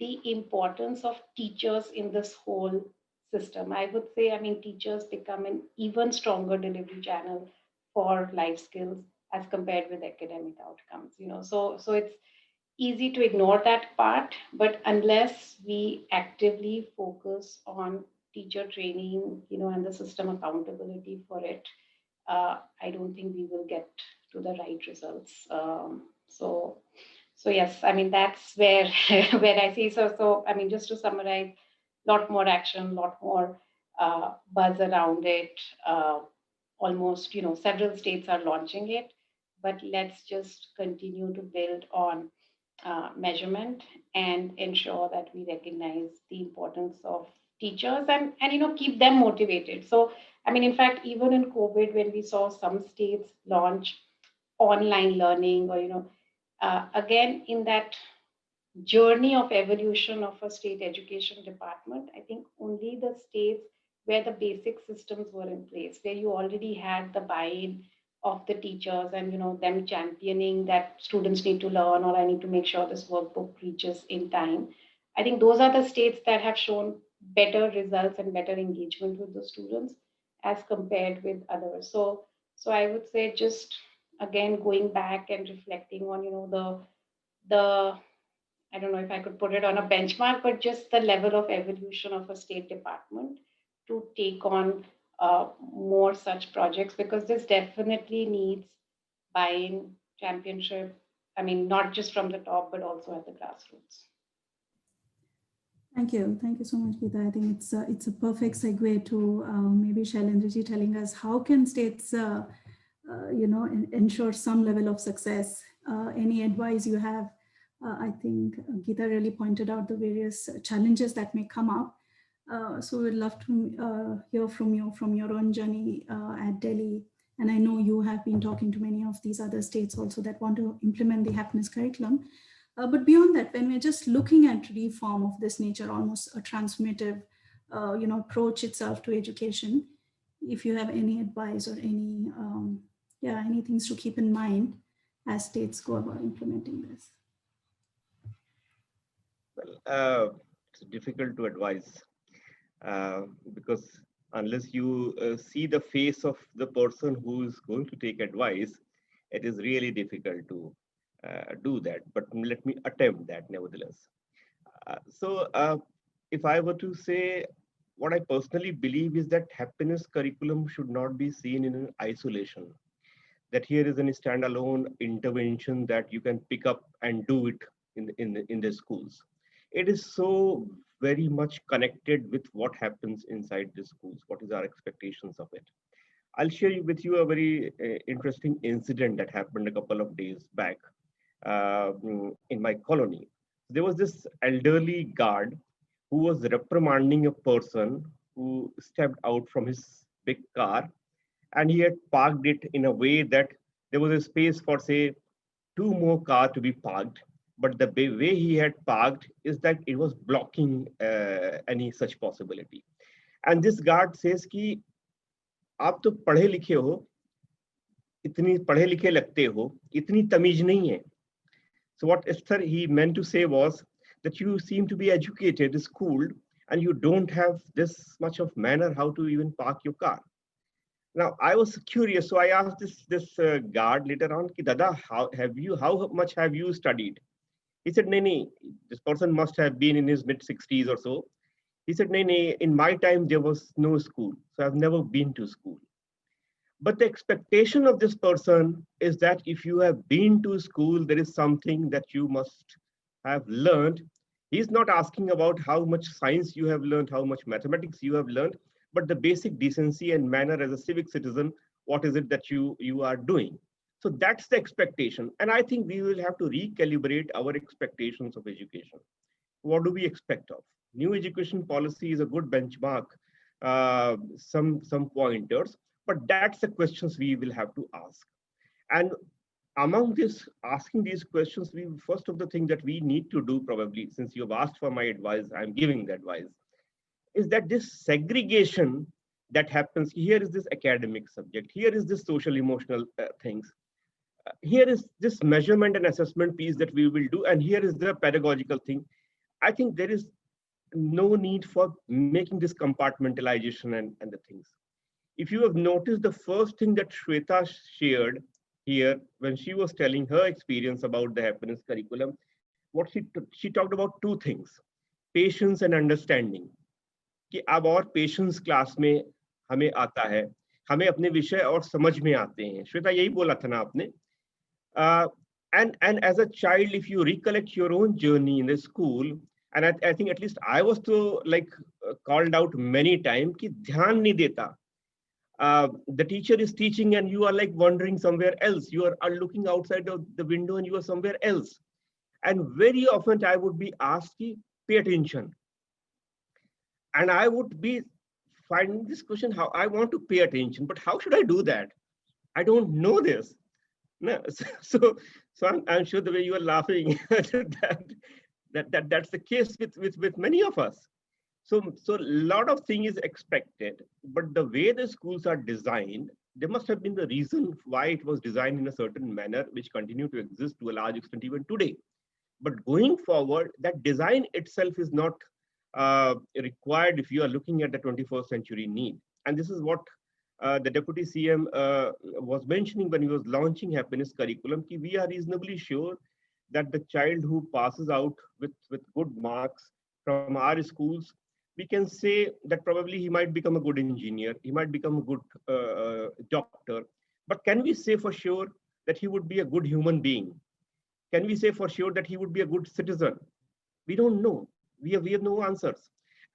the importance of teachers in this whole system. I would say, I mean, teachers become an even stronger delivery channel for life skills as compared with academic outcomes. So it's easy to ignore that part, but unless we actively focus on teacher training, and the system accountability for it, I don't think we will get to the right results. So yes, I mean that's where where I see. So I mean, just to summarize, a lot more action, a lot more buzz around it. Almost, several states are launching it, but let's just continue to build on measurement and ensure that we recognize the importance of teachers and keep them motivated. So I mean, in fact, even in COVID, when we saw some states launch online learning or again in that journey of evolution of a state education department, I think only the states where the basic systems were in place, where you already had the buy-in of the teachers and them championing that students need to learn, or I need to make sure this workbook reaches in time. I think those are the states that have shown better results and better engagement with the students as compared with others. So I would say, just again going back and reflecting on the I don't know if I could put it on a benchmark, but just the level of evolution of a state department to take on more such projects, because this definitely needs buy-in, championship. I mean, not just from the top, but also at the grassroots. Thank you so much, Geeta. I think it's a perfect segue to maybe Shailendraji telling us how can states ensure some level of success. Any advice you have? I think Geeta really pointed out the various challenges that may come up. So we'd love to hear from you from your own journey at Delhi. And I know you have been talking to many of these other states also that want to implement the happiness curriculum. But beyond that, when we're just looking at reform of this nature, almost a transformative approach itself to education, if you have any advice or any, any things to keep in mind as states go about implementing this. Well, it's difficult to advise because unless you see the face of the person who is going to take advice, it is really difficult to do that. But let me attempt that nevertheless. So if I were to say, what I personally believe is that happiness curriculum should not be seen in an isolation. That here is a standalone intervention that you can pick up and do it in the schools. It is so very much connected with what happens inside the schools. What is our expectations of it? I'll share with you a very interesting incident that happened a couple of days back in my colony. There was this elderly guard who was reprimanding a person who stepped out from his big car, and he had parked it in a way that there was a space for, say, two more cars to be parked. But the way he had parked is that it was blocking any such possibility. And this guard says कि आप तो पढ़े लिखे हो, इतनी पढ़े लिखे लगते हो, इतनी तमीज नहीं है. So what Esther he meant to say was that you seem to be educated, schooled, and you don't have this much of manner how to even park your car. Now I was curious, so I asked this guard later on, "Ki Dada, how much have you studied?" He said, "Nee, this person must have been in his mid-60s or so." He said, "Nee, in my time there was no school, so I've never been to school." But the expectation of this person is that if you have been to school, there is something that you must have learned. He's not asking about how much science you have learned, how much mathematics you have learned, but the basic decency and manner as a civic citizen, what is it that you are doing? So that's the expectation. And I think we will have to recalibrate our expectations of education. What do we expect of? New education policy is a good benchmark, some pointers, but that's the questions we will have to ask. And among this, asking these questions, first of the thing that we need to do probably, since you have asked for my advice, I'm giving the advice, is that this segregation that happens, here is this academic subject, here is this social emotional things, here is this measurement and assessment piece that we will do, and here is the pedagogical thing. I think there is no need for making this compartmentalization and the things. If you have noticed, the first thing that Shweta shared here when she was telling her experience about the happiness curriculum, what she talked about two things, patience and understanding. कि अब और patience class में हमें आता है, हमें अपने विषय और समझ में आते हैं. श्वेता यही बोला था ना आपने? And as a child, if you recollect your own journey in the school, and I think at least I was so like called out many times कि ध्यान नहीं देता. The teacher is teaching and you are like wandering somewhere else. You are looking outside of the window and you are somewhere else. And very often I would be asked, pay attention. And I would be finding this question, how I want to pay attention, but how should I do that? I don't know this. No, so I'm sure the way you are laughing, that's the case with many of us. So a lot of things is expected, but the way the schools are designed, there must have been the reason why it was designed in a certain manner, which continue to exist to a large extent even today. But going forward, that design itself is not required if you are looking at the 21st century need. And this is what the Deputy CM was mentioning when he was launching happiness curriculum. Ki we are reasonably sure that the child who passes out with good marks from our schools, we can say that probably he might become a good engineer, he might become a good doctor. But can we say for sure that he would be a good human being? Can we say for sure that he would be a good citizen? We don't know. We have no answers.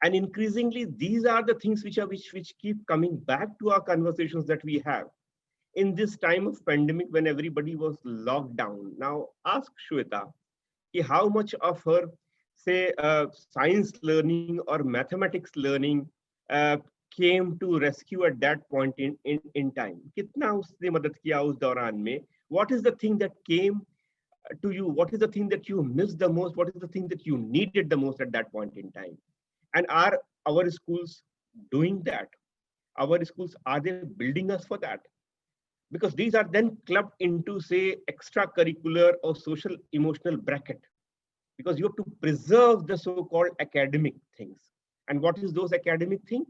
And increasingly, these are the things which keep coming back to our conversations that we have. In this time of pandemic, when everybody was locked down, now ask Shweta, how much of her, say, science learning or mathematics learning came to rescue at that point in time? Kitna usne madad kiya us dauran mein? What is the thing that came to you? What is the thing that you missed the most? What is the thing that you needed the most at that point in time? And are our schools doing that? Our schools, are they building us for that? Because these are then clubbed into, say, extracurricular or social emotional bracket, because you have to preserve the so-called academic things. And what is those academic things?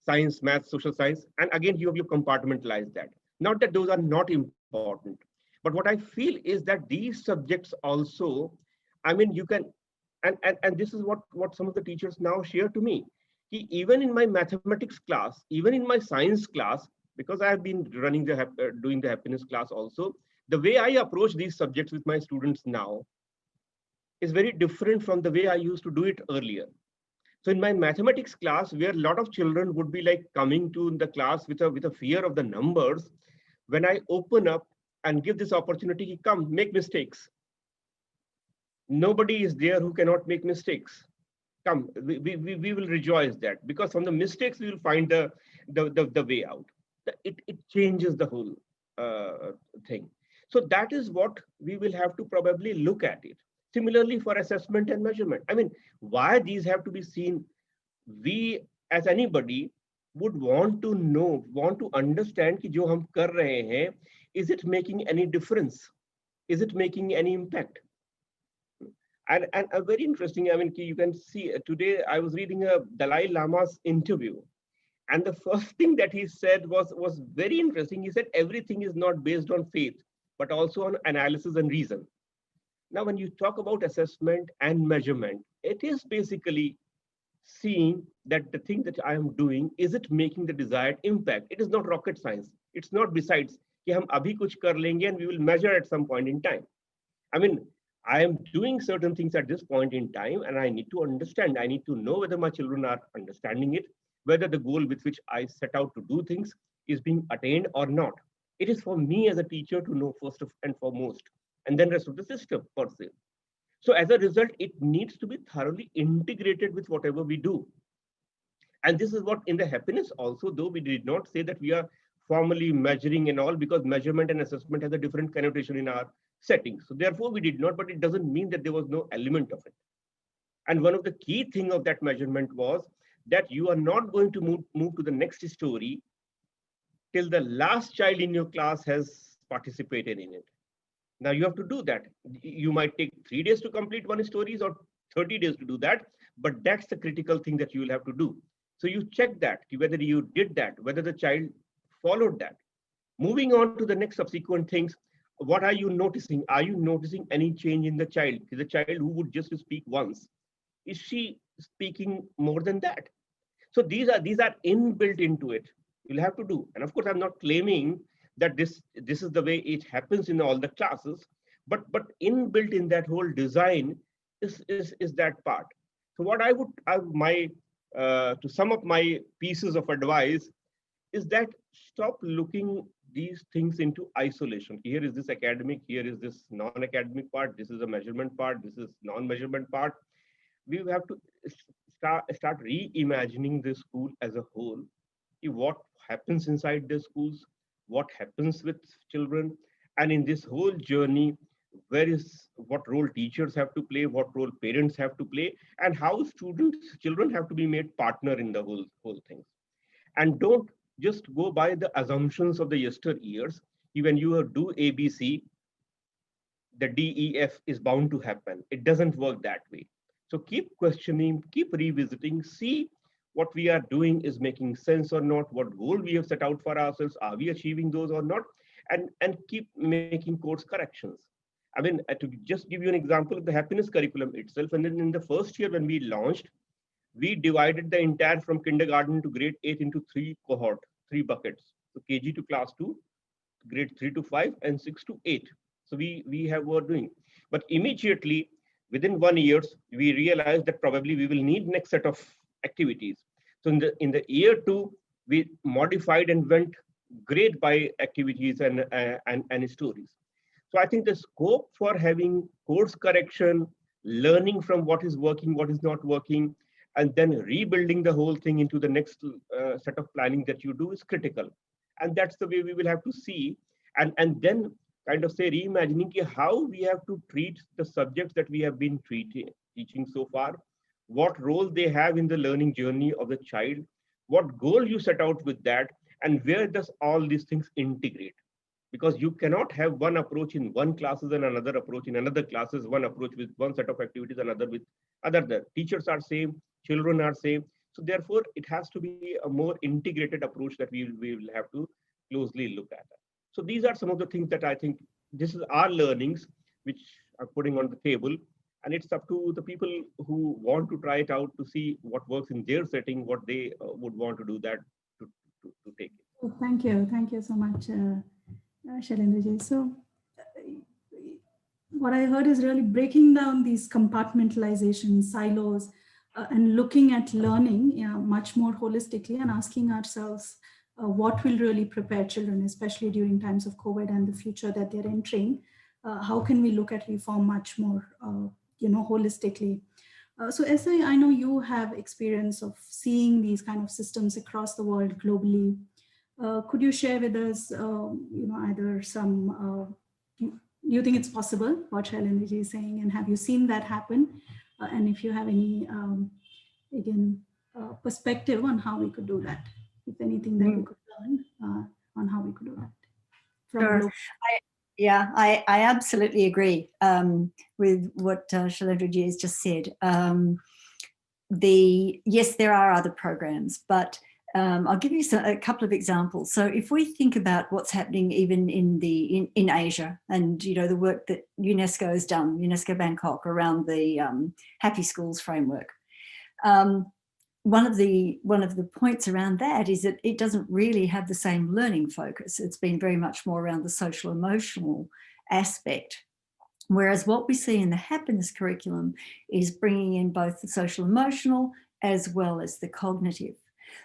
Science, math, social science. And again, you compartmentalize that. Not that those are not important, but what I feel is that these subjects also, I mean, you can, and this is what some of the teachers now share to me. Even in my mathematics class, even in my science class, because I have been running doing the happiness class also, the way I approach these subjects with my students now is very different from the way I used to do it earlier. So in my mathematics class, where a lot of children would be like coming to the class with a fear of the numbers, when I open up and give this opportunity, come make mistakes. Nobody is there who cannot make mistakes. Come, we will rejoice that, because from the mistakes we will find the way out. It changes the whole thing. So that is what we will have to probably look at it. Similarly for assessment and measurement. I mean, why these have to be seen? We as anybody would want to know, want to understand कि जो हम कर रहे हैं, is it making any difference? Is it making any impact? And a very interesting, I mean, you can see today I was reading a Dalai Lama's interview, and the first thing that he said was very interesting. He said everything is not based on faith, but also on analysis and reason. Now, when you talk about assessment and measurement, it is basically seeing that the thing that I am doing, is it making the desired impact? It is not rocket science. It's not besides कि हम अभी कुछ कर लेंगे and we will measure at some point in time. I mean, I am doing certain things at this point in time, and I need to understand. I need to know whether my children are understanding it, whether the goal with which I set out to do things is being attained or not. It is for me as a teacher to know first and foremost, and then rest of the system per se. So as a result, it needs to be thoroughly integrated with whatever we do. And this is what in the happiness also, though we did not say that we are formally measuring and all, because measurement and assessment has a different connotation in our setting. So therefore we did not, but it doesn't mean that there was no element of it. And one of the key thing of that measurement was that you are not going to move to the next story till the last child in your class has participated in it. Now you have to do that. You might take 3 days to complete one story or 30 days to do that, but that's the critical thing that you will have to do. So you check that, whether you did that, whether the child followed that. Moving on to the next subsequent things, what are you noticing? Are you noticing any change in the child? Is the child who would just speak once, is she speaking more than that? So these are inbuilt into it. You'll have to do. And of course, I'm not claiming that this is the way it happens in all the classes, but inbuilt in that whole design is that part. So what I would to sum up my pieces of advice is that stop looking these things into isolation. Here is this academic, here is this non-academic part, this is a measurement part, this is non-measurement part. We have to start reimagining the school as a whole. What happens inside the schools, what happens with children, and in this whole journey, what role teachers have to play, what role parents have to play, and how children have to be made partner in the whole thing. And don't just go by the assumptions of the yesteryears. When you do ABC, the DEF is bound to happen. It doesn't work that way. So keep questioning, keep revisiting, see what we are doing is making sense or not, what goal we have set out for ourselves, are we achieving those or not, and keep making course corrections. I mean, to just give you an example of the happiness curriculum itself, and then in the first year when we launched, we divided the entire from kindergarten to grade 8 into 3 buckets. So KG to class 2, grade 3 to 5, and 6 to 8. So we were doing. But immediately, within 1 year, we realized that probably we will need next set of activities. So in the year 2, we modified and went grade by activities and stories. So I think the scope for having course correction, learning from what is working, what is not working, and then rebuilding the whole thing into the next set of planning that you do is critical. And that's the way we will have to see, and then kind of say reimagining how we have to treat the subjects that we have been teaching so far, what role they have in the learning journey of the child, what goal you set out with that, and where does all these things integrate? Because you cannot have one approach in one classes and another approach in another classes, one approach with one set of activities, another with other. The teachers are same, children are same. So therefore, it has to be a more integrated approach that we will have to closely look at. So these are some of the things that I think this is our learnings, which are putting on the table. And it's up to the people who want to try it out to see what works in their setting, what they would want to do that to take it. Well, thank you so much, Shailendra. So what I heard is really breaking down these compartmentalization silos and looking at learning much more holistically and asking ourselves what will really prepare children, especially during times of COVID and the future that they're entering. How can we look at reform much more, holistically? So Esai, I know you have experience of seeing these kind of systems across the world globally. Could you share with us, either some, do you think it's possible, what Shailendra is saying, and have you seen that happen? And if you have any, perspective on how we could do that, if anything that we could learn on how we could do that. Sure. I absolutely agree with what Shailendra has just said. Yes, there are other programs, but I'll give you a couple of examples. So if we think about what's happening even in Asia, and the work that UNESCO has done, UNESCO Bangkok, around the Happy Schools framework. One of the points around that is that it doesn't really have the same learning focus. It's been very much more around the social emotional aspect. Whereas what we see in the happiness curriculum is bringing in both the social emotional as well as the cognitive.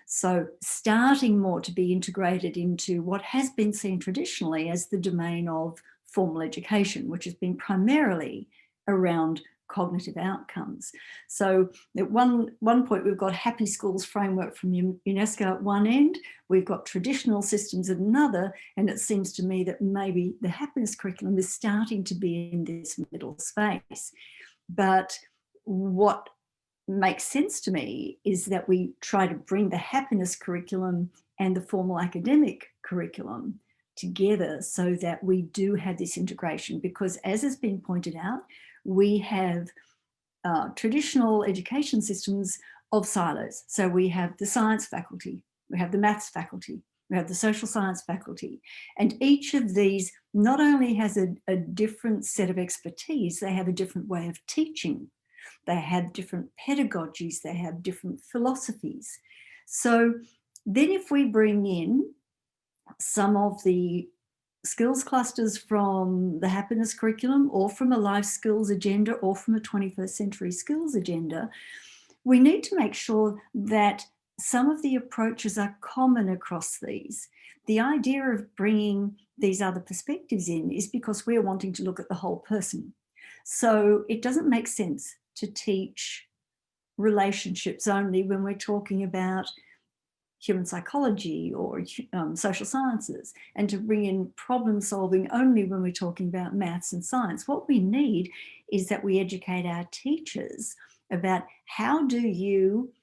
So starting more to be integrated into what has been seen traditionally as the domain of formal education, which has been primarily around cognitive outcomes. So at one point, we've got Happy Schools framework from UNESCO at one end, we've got traditional systems at another, and it seems to me that maybe the happiness curriculum is starting to be in this middle space. But what makes sense to me is that we try to bring the happiness curriculum and the formal academic curriculum together so that we do have this integration, because as has been pointed out, we have traditional education systems of silos. So we have the science faculty, we have the maths faculty, we have the social science faculty, and each of these not only has a different set of expertise, they have a different way of teaching. They have different pedagogies, they have different philosophies. So then if we bring in some of the skills clusters from the happiness curriculum, or from a life skills agenda, or from a 21st century skills agenda, we need to make sure that some of the approaches are common across these. The idea of bringing these other perspectives in is because we're wanting to look at the whole person. So it doesn't make sense to teach relationships only when we're talking about human psychology or social sciences, and to bring in problem solving only when we're talking about maths and science. What we need is that we educate our teachers about how do you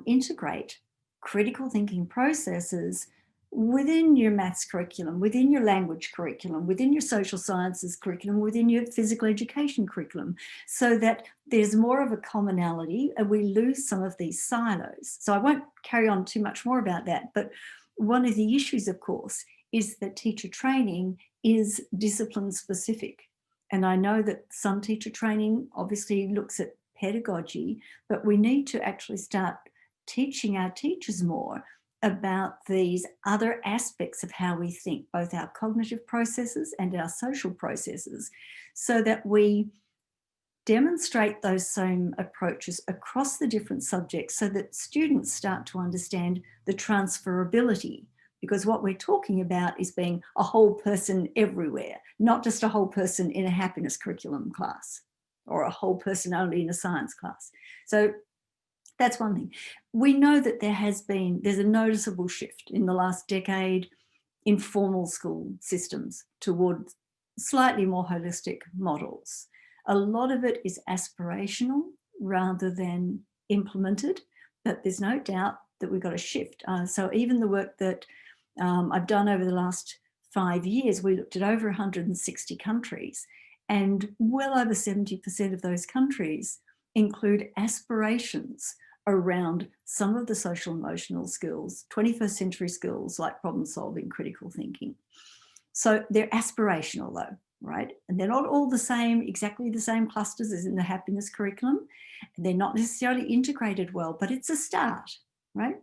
integrate critical thinking processes within your maths curriculum, within your language curriculum, within your social sciences curriculum, within your physical education curriculum, so that there's more of a commonality and we lose some of these silos. So I won't carry on too much more about that, but one of the issues, of course, is that teacher training is discipline specific. And I know that some teacher training obviously looks at pedagogy, but we need to actually start teaching our teachers more about these other aspects of how we think, both our cognitive processes and our social processes, so that we demonstrate those same approaches across the different subjects, so that students start to understand the transferability. Because what we're talking about is being a whole person everywhere, not just a whole person in a happiness curriculum class or a whole person only in a science class. So that's one thing. We know that there's a noticeable shift in the last decade in formal school systems towards slightly more holistic models. A lot of it is aspirational rather than implemented, but there's no doubt that we've got to shift. So even the work that I've done over the last 5 years, we looked at over 160 countries, and well over 70% of those countries include aspirations around some of the social emotional skills, 21st century skills like problem solving, critical thinking. So they're aspirational though, right? And they're not all the same, exactly the same clusters as in the happiness curriculum. They're not necessarily integrated well, but it's a start, right?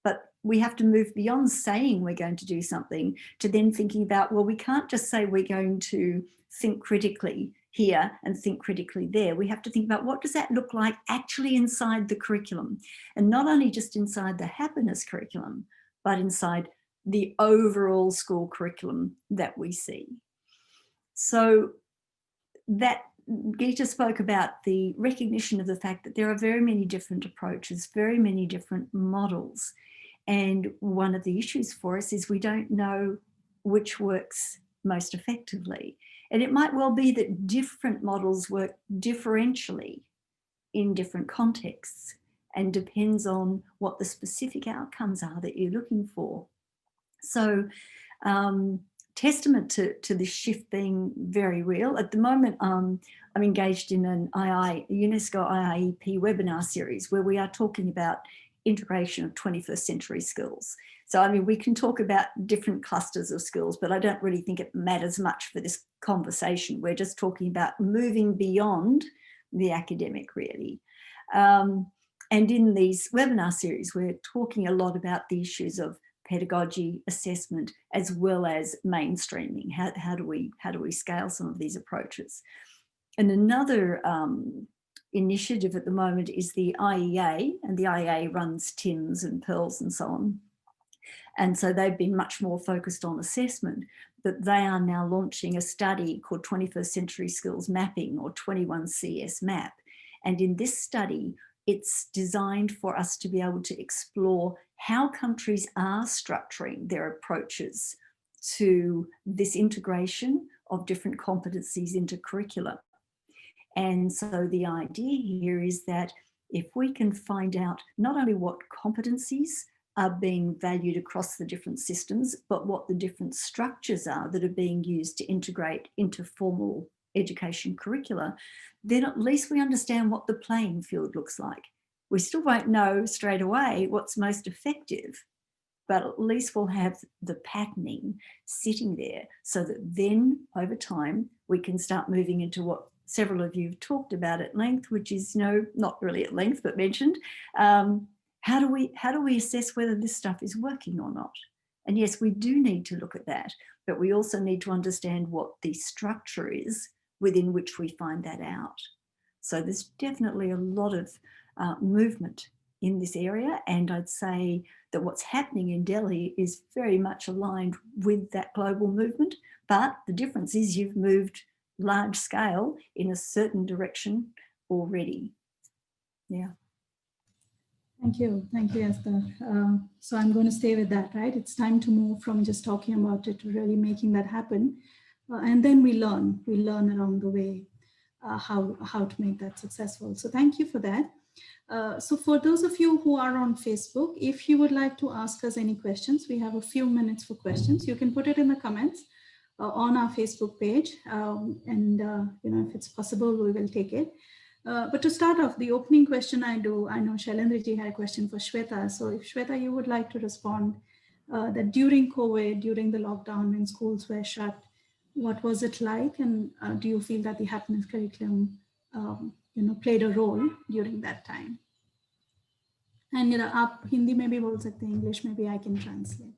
But we have to move beyond saying we're going to do something to then thinking about, well, we can't just say we're going to think critically here and think critically there. We have to think about what does that look like actually inside the curriculum, and not only just inside the happiness curriculum, but inside the overall school curriculum that we see. So that Gita spoke about the recognition of the fact that there are very many different approaches, very many different models. And one of the issues for us is we don't know which works most effectively. And it might well be that different models work differentially in different contexts, and depends on what the specific outcomes are that you're looking for. So testament to this shift being very real. At the moment, I'm engaged in an UNESCO IIEP webinar series where we are talking about integration of 21st century skills. So, I mean, we can talk about different clusters of skills, but I don't really think it matters much for this conversation. We're just talking about moving beyond the academic, really. And in these webinar series, we're talking a lot about the issues of pedagogy, assessment, as well as mainstreaming. How do we scale some of these approaches? And another initiative at the moment is the IEA, and the IEA runs TIMS and PEARLS and so on. And so they've been much more focused on assessment, but they are now launching a study called 21st Century Skills Mapping, or 21CS Map. And in this study, it's designed for us to be able to explore how countries are structuring their approaches to this integration of different competencies into curricula. And so the idea here is that if we can find out not only what competencies are being valued across the different systems, but what the different structures are that are being used to integrate into formal education curricula, then at least we understand what the playing field looks like. We still won't know straight away what's most effective, but at least we'll have the patterning sitting there so that then over time we can start moving into what several of you have talked about at length, which is, you know, not really at length, but mentioned. How do we assess whether this stuff is working or not? And yes, we do need to look at that, but we also need to understand what the structure is within which we find that out. So there's definitely a lot of movement in this area, and I'd say that what's happening in Delhi is very much aligned with that global movement, but the difference is you've moved large scale in a certain direction already. Yeah. Thank you, Esther. So I'm going to stay with that, right? It's time to move from just talking about it to really making that happen. And then we learn along the way how to make that successful. So thank you for that. So for those of you who are on Facebook, if you would like to ask us any questions, we have a few minutes for questions. You can put it in the comments on our Facebook page. You know, if it's possible, we will take it. But to start off, the opening question I know Shailendra-ji had a question for Shweta. So if Shweta, you would like to respond that during COVID, during the lockdown when schools were shut, what was it like? And do you feel that the happiness curriculum you know, played a role during that time? And you know, आप हिंदी में भी बोल सकते हैं, English में भी I can translate.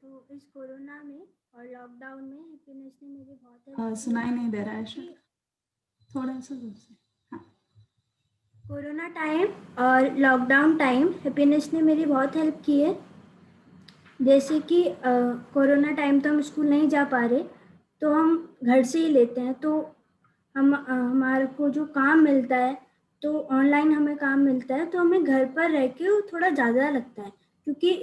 तो इस कोरोना में और लॉकडाउन में हैप्पीनेस ने मुझे बहुत सुनाई नहीं दे रहा है शायद, थोड़ा सा दूर से. हाँ. कोरोना टाइम और लॉकडाउन टाइम हैप्पीनेस ने मेरी बहुत हेल्प की है. जैसे कि कोरोना टाइम तो हम स्कूल नहीं जा पा रहे, तो हम घर से ही लेते हैं, तो हमारे को जो काम मिलता है, तो ऑनलाइन हमें काम मिलता है, तो हमें घर पर रह के थोड़ा ज़्यादा लगता है, क्योंकि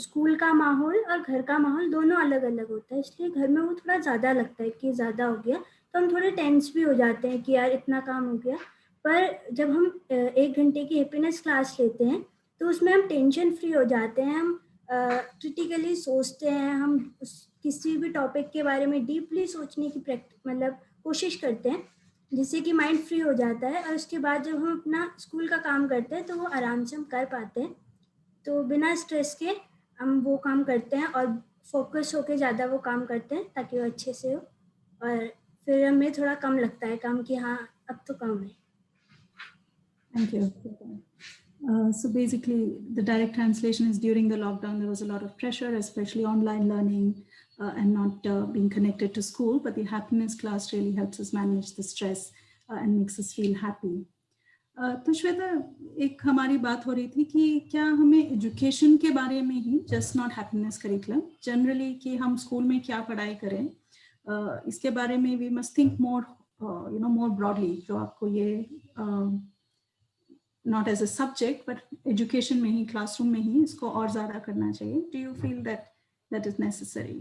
स्कूल का माहौल और घर का माहौल दोनों अलग अलग होता है, इसलिए घर में वो थोड़ा ज़्यादा लगता है कि ज़्यादा हो गया, तो हम थोड़े टेंस भी हो जाते हैं कि यार इतना काम हो गया. पर जब हम 1 घंटे की हैप्पीनेस क्लास लेते हैं तो उसमें हम टेंशन फ्री हो जाते हैं, हम क्रिटिकली सोचते हैं, हम किसी भी टॉपिक के बारे में डीपली सोचने की मतलब कोशिश करते हैं, जिससे कि माइंड फ्री हो जाता है। और उसके बाद जब हम अपना स्कूल का काम करते हैं तो वो आराम से हम कर पाते हैं। तो बिना स्ट्रेस के हम वो काम करते हैं और फोकस होके ज़्यादा वो काम करते हैं ताकि वो अच्छे से हो, और फिर हमें थोड़ा कम लगता है काम कि हाँ अब तो काम है। Thank you. So basically, the direct translation is during the lockdown, there was a lot of pressure, especially online learning and not being connected to school. But the happiness class really helps us manage the stress and makes us feel happy. तो श्वेता, एक हमारी बात हो रही थी कि क्या हमें एजुकेशन के बारे में ही, just not happiness curriculum, generally कि हम स्कूल में क्या पढ़ाई करें, इसके बारे में we must think more more broadly, जो आपको ये not as a subject but education में ही, classroom में ही इसको और ज़्यादा करना चाहिए. Do you feel that that is necessary?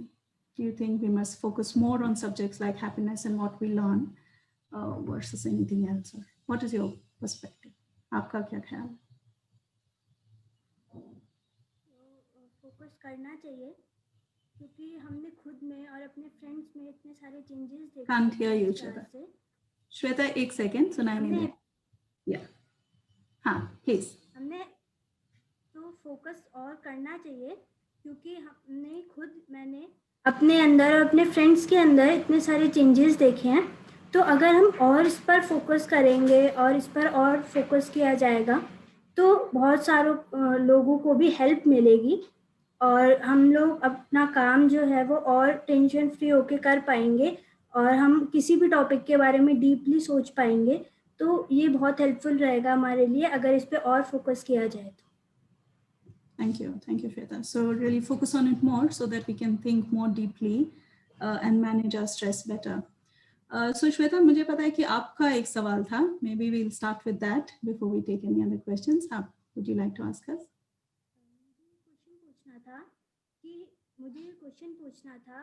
Do you think we must focus more on subjects like happiness and what we learn versus anything else? Or what is your perspective? आपका क्या ख्याल है? फोकस करना चाहिए क्योंकि हमने खुद में और अपने फ्रेंड्स में इतने सारे चेंजेस देखे. Can't hear you, Shweta. Shweta, एक सेकेंड, सुनाई नहीं दे. Yeah. हाँ, प्लीज. हमने तो फोकस और करना चाहिए क्योंकि मैंने अपने अंदर और अपने फ्रेंड्स के अंदर इतने सारे चेंजेस देखे हैं. तो अगर हम और इस पर फोकस करेंगे और इस पर और फोकस किया जाएगा तो बहुत सारों लोगों को भी हेल्प मिलेगी और हम लोग अपना काम जो है वो और टेंशन फ्री होके कर पाएंगे और हम किसी भी टॉपिक के बारे में डीपली सोच पाएंगे. तो ये बहुत हेल्पफुल रहेगा हमारे लिए अगर इस पे और फोकस किया जाए तो. Thank you, Shweta. So really focus on it more so that we can think more deeply and manage our stress better. So Shweta, मुझे पता है कि आपका एक सवाल था. Maybe we'll start with that before we take any other questions. Would you like to ask us? मुझे question पूछना था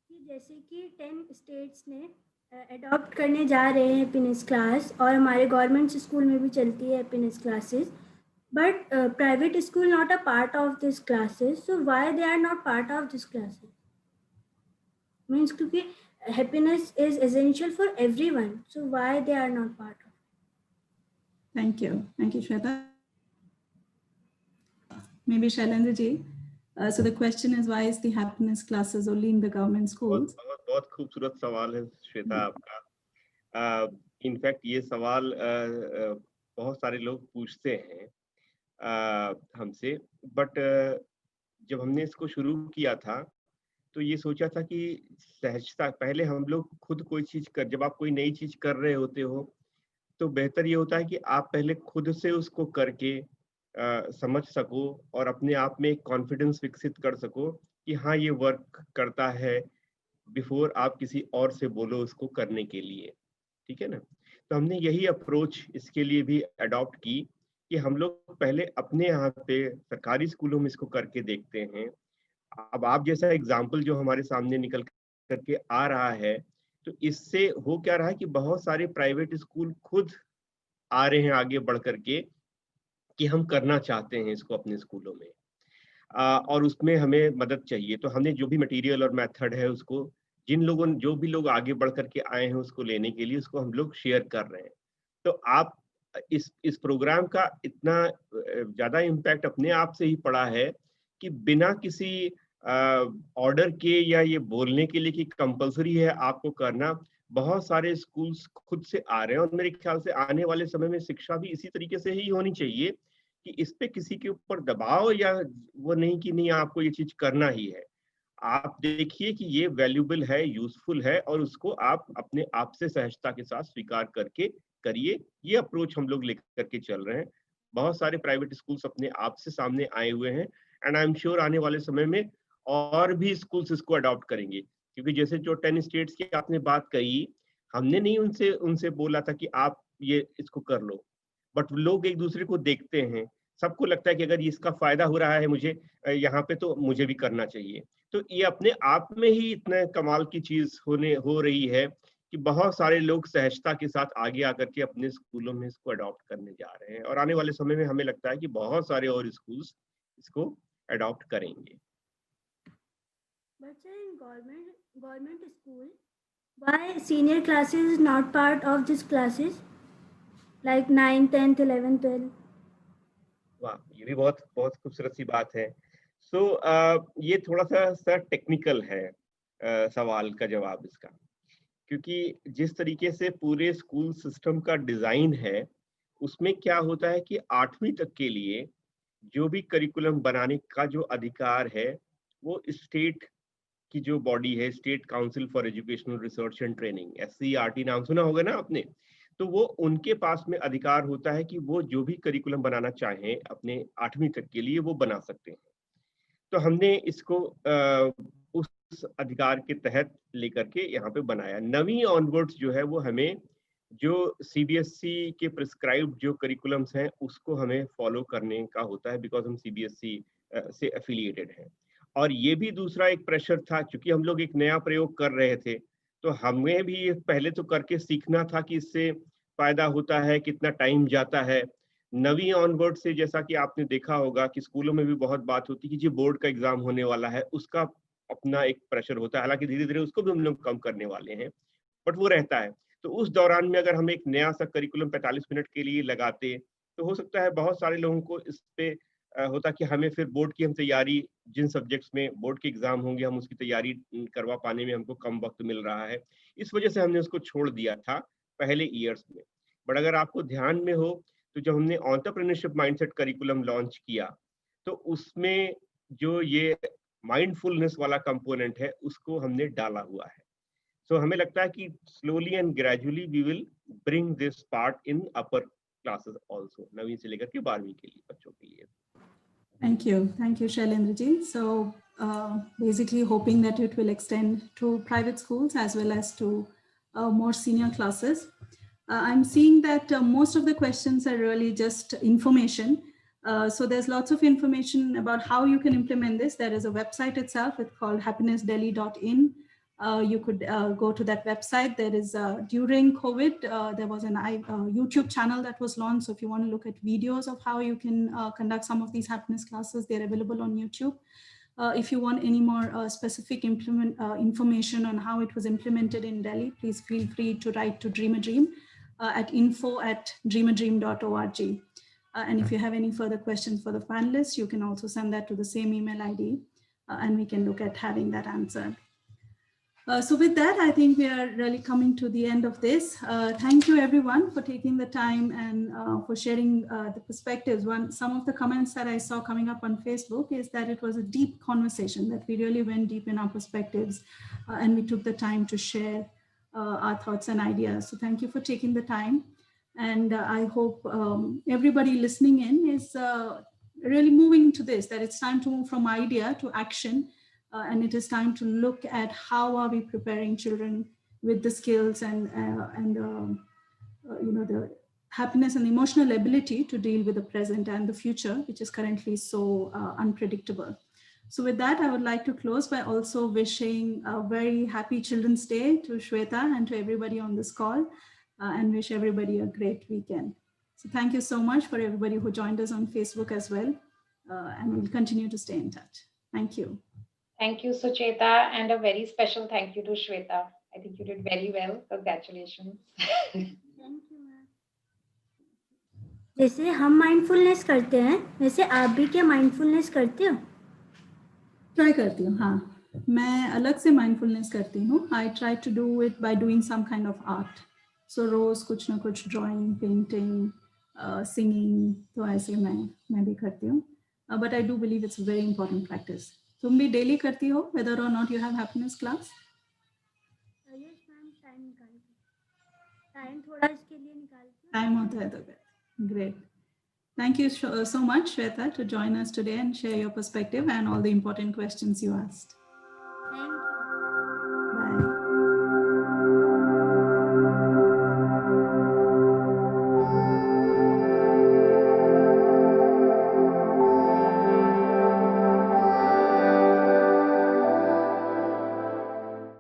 कि जैसे कि 10 स्टेट्स ने अडॉप्ट करने जा रहे हैं हैप्पीनेस क्लास और हमारे गवर्नमेंट स्कूल में भी चलती है happiness classes, but private school not a part of this classes. So why they are not part of this classes? Means क्योंकि happiness is essential for everyone, so why they are not part of it? Thank you, Shweta. Maybe Shailendra ji. So the question is, why is the happiness classes only in the government schools? बहुत खूबसूरत सवाल है श्वेता आपका. In fact ये सवाल बहुत सारे लोग पूछते हैं हमसे, बट जब हमने इसको शुरू किया था तो ये सोचा था कि सहजता, पहले हम लोग खुद कोई चीज कर, जब आप कोई नई चीज कर रहे होते हो तो बेहतर ये होता है कि आप पहले खुद से उसको करके समझ सको और अपने आप में एक कॉन्फिडेंस विकसित कर सको कि हाँ ये वर्क करता है, बिफोर आप किसी और से बोलो उसको करने के लिए. ठीक है ना. तो हमने यही अप्रोच इसके लिए भी अडॉप्ट की कि हम लोग पहले अपने यहाँ पे सरकारी स्कूलों में इसको करके देखते हैं. अब आप जैसा एग्जाम्पल जो हमारे सामने निकल करके आ रहा है, तो इससे हो क्या रहा है कि बहुत सारे प्राइवेट स्कूल खुद आ रहे हैं आगे बढ़ करके कि हम करना चाहते हैं इसको अपने स्कूलों में, और उसमें हमें मदद चाहिए. तो हमने जो भी मटेरियल और मेथड है उसको जो भी लोग आगे बढ़ करके आए हैं उसको लेने के लिए उसको हम लोग शेयर कर रहे हैं. तो आप इस प्रोग्राम का इतना ज्यादा इम्पैक्ट अपने आप से ही पड़ा है कि बिना किसी ऑर्डर के या ये बोलने के लिए कि कंपलसरी है आपको करना, बहुत सारे स्कूल्स खुद से आ रहे हैं. और मेरे ख्याल से आने वाले समय में शिक्षा भी इसी तरीके से ही होनी चाहिए कि इस पे किसी के ऊपर दबाव या वो नहीं कि नहीं आपको ये चीज करना ही है. आप देखिए कि ये वैल्यूबल है, यूजफुल है, और उसको आप अपने आप से सहजता के साथ स्वीकार करके करिए. ये अप्रोच हम लोग लेकर के चल रहे हैं. बहुत सारे प्राइवेट स्कूल्स अपने आप से सामने आए हुए हैं एंड आई एम श्योर आने वाले समय में और भी स्कूल्स इसको अडॉप्ट करेंगे. क्योंकि जैसे जो 10 स्टेट्स की आपने बात कही, हमने नहीं उनसे बोला था कि आप ये इसको कर लो, बट लोग एक दूसरे को देखते हैं. सबको लगता है कि अगर इसका फायदा हो रहा है मुझे यहाँ पे, तो मुझे भी करना चाहिए. तो ये अपने आप में ही इतना कमाल की चीज हो रही है कि बहुत सारे लोग सहजता के साथ आगे आकर के अपने स्कूलों में इसको अडॉप्ट करने जा रहे हैं, और आने वाले समय में हमें लगता है कि बहुत सारे और स्कूल्स इसको अडॉप्ट करेंगे। But sir, in government school, why senior classes is not part of this classes like 9th, 10th, 11th, 12th? वाह, ये भी बहुत बहुत खूबसूरत सी बात है। सो ये थोड़ा सा टेक्निकल है सवाल का जवाब इसका, क्योंकि जिस तरीके से पूरे स्कूल सिस्टम का डिजाइन है उसमें क्या होता है कि 8वीं तक के लिए जो भी करिकुलम बनाने का जो अधिकार है वो स्टेट की जो बॉडी है, state council for educational research and training, SCERT नाम सुना होगा ना आपने, तो वो उनके पास में अधिकार होता है कि वो जो भी करिकुलम बनाना चाहें अपने 8वीं तक के लिए वो बना सकते हैं। तो हमने इसको उस अधिकार के तहत लेकर के यहाँ पे बनाया। 9वीं ऑनवर्ड्स जो है वो हमें जो CBSE के प्रिस्क्राइब्ड जो करिकुलम्स हैं उसको हमें फॉलो करने का होता है, बिकॉज हम CBSE से एफिलिएटेड हैं। और ये भी दूसरा एक प्रेशर था, क्योंकि हम लोग एक नया प्रयोग कर रहे थे, तो हमें भी पहले तो करके सीखना था कि इससे फायदा होता है, कितना टाइम जाता है। 9वीं ऑनवर्ड से जैसा कि आपने देखा होगा कि स्कूलों में भी बहुत बात होती है कि जो बोर्ड का एग्जाम होने वाला है उसका अपना एक प्रेशर होता है, हालांकि धीरे धीरे उसको भी हम लोग कम करने वाले हैं, बट वो रहता है। तो उस दौरान में अगर हम एक नया सा करिकुलम 45 मिनट के लिए लगाते तो हो सकता है बहुत सारे लोगों को इस पे होता कि हमें फिर बोर्ड की हम तैयारी, जिन सब्जेक्ट्स में बोर्ड के एग्जाम होंगे हम उसकी तैयारी करवा पाने में हमको कम वक्त मिल रहा है, इस वजह से हमने उसको छोड़ दिया था पहले ईयर्स में। बट अगर आपको ध्यान में हो तो जब हमने एंटरप्रेन्योरशिप माइंडसेट करिकुलम लॉन्च किया तो उसमें जो ये माइंडफुलनेस वाला कंपोनेंट है उसको हमने डाला हुआ है। सो हमें लगता है कि slowly and gradually we will bring this part in upper classes also, 9वीं से लेकर के 12वीं के लिए बच्चों के लिए। Thank you, Shailendra ji. So basically hoping that it will extend to private schools as well as to more senior classes. I'm seeing that most of the questions are really just information. So there's lots of information about how you can implement this. There is a website itself, it's called happinessdelhi.in. You could go to that website. There is during COVID, there was an YouTube channel that was launched. So if you want to look at videos of how you can conduct some of these happiness classes, they're available on YouTube. If you want any more specific information on how it was implemented in Delhi, please feel free to write to Dream a Dream at info@dreamadream.org. And if you have any further questions for the panelists, you can also send that to the same email ID and we can look at having that answered. So with that, I think we are really coming to the end of this. Thank you everyone for taking the time and for sharing the perspectives. Some of the comments that I saw coming up on Facebook is that it was a deep conversation, that we really went deep in our perspectives and we took the time to share our thoughts and ideas. So thank you for taking the time. And I hope everybody listening in is really moving to this, that it's time to move from idea to action. And it is time to look at how are we preparing children with the skills and the happiness and emotional ability to deal with the present and the future, which is currently so unpredictable. So with that, I would like to close by also wishing a very happy Children's Day to Shweta and to everybody on this call, and wish everybody a great weekend. So thank you so much for everybody who joined us on Facebook as well, and we'll continue to stay in touch. Thank you. Thank you, Sucheta, and a very special thank you to Shweta. I think you did very well. Congratulations. Thank you, ma'am. जैसे हम mindfulness करते हैं वैसे आप भी क्या mindfulness करते हो? ट्राई करती हूँ, हाँ, मैं अलग से माइंडफुलनेस करती हूँ. I try to do it by doing some kind of art. So रोज कुछ ना कुछ ड्राइंग, पेंटिंग, सिंगिंग, तो ऐसे मैं भी करती हूँ. But I do believe it's a very important practice. तुम भी डेली करती हो, वेदर और not you have happiness class? Yes ma'am, time निकालती हूँ. टाइम थोड़ा इसके लिए निकालती हूँ. टाइम होता है तो great. Thank you so much, Shweta, to join us today and share your perspective and all the important questions you asked.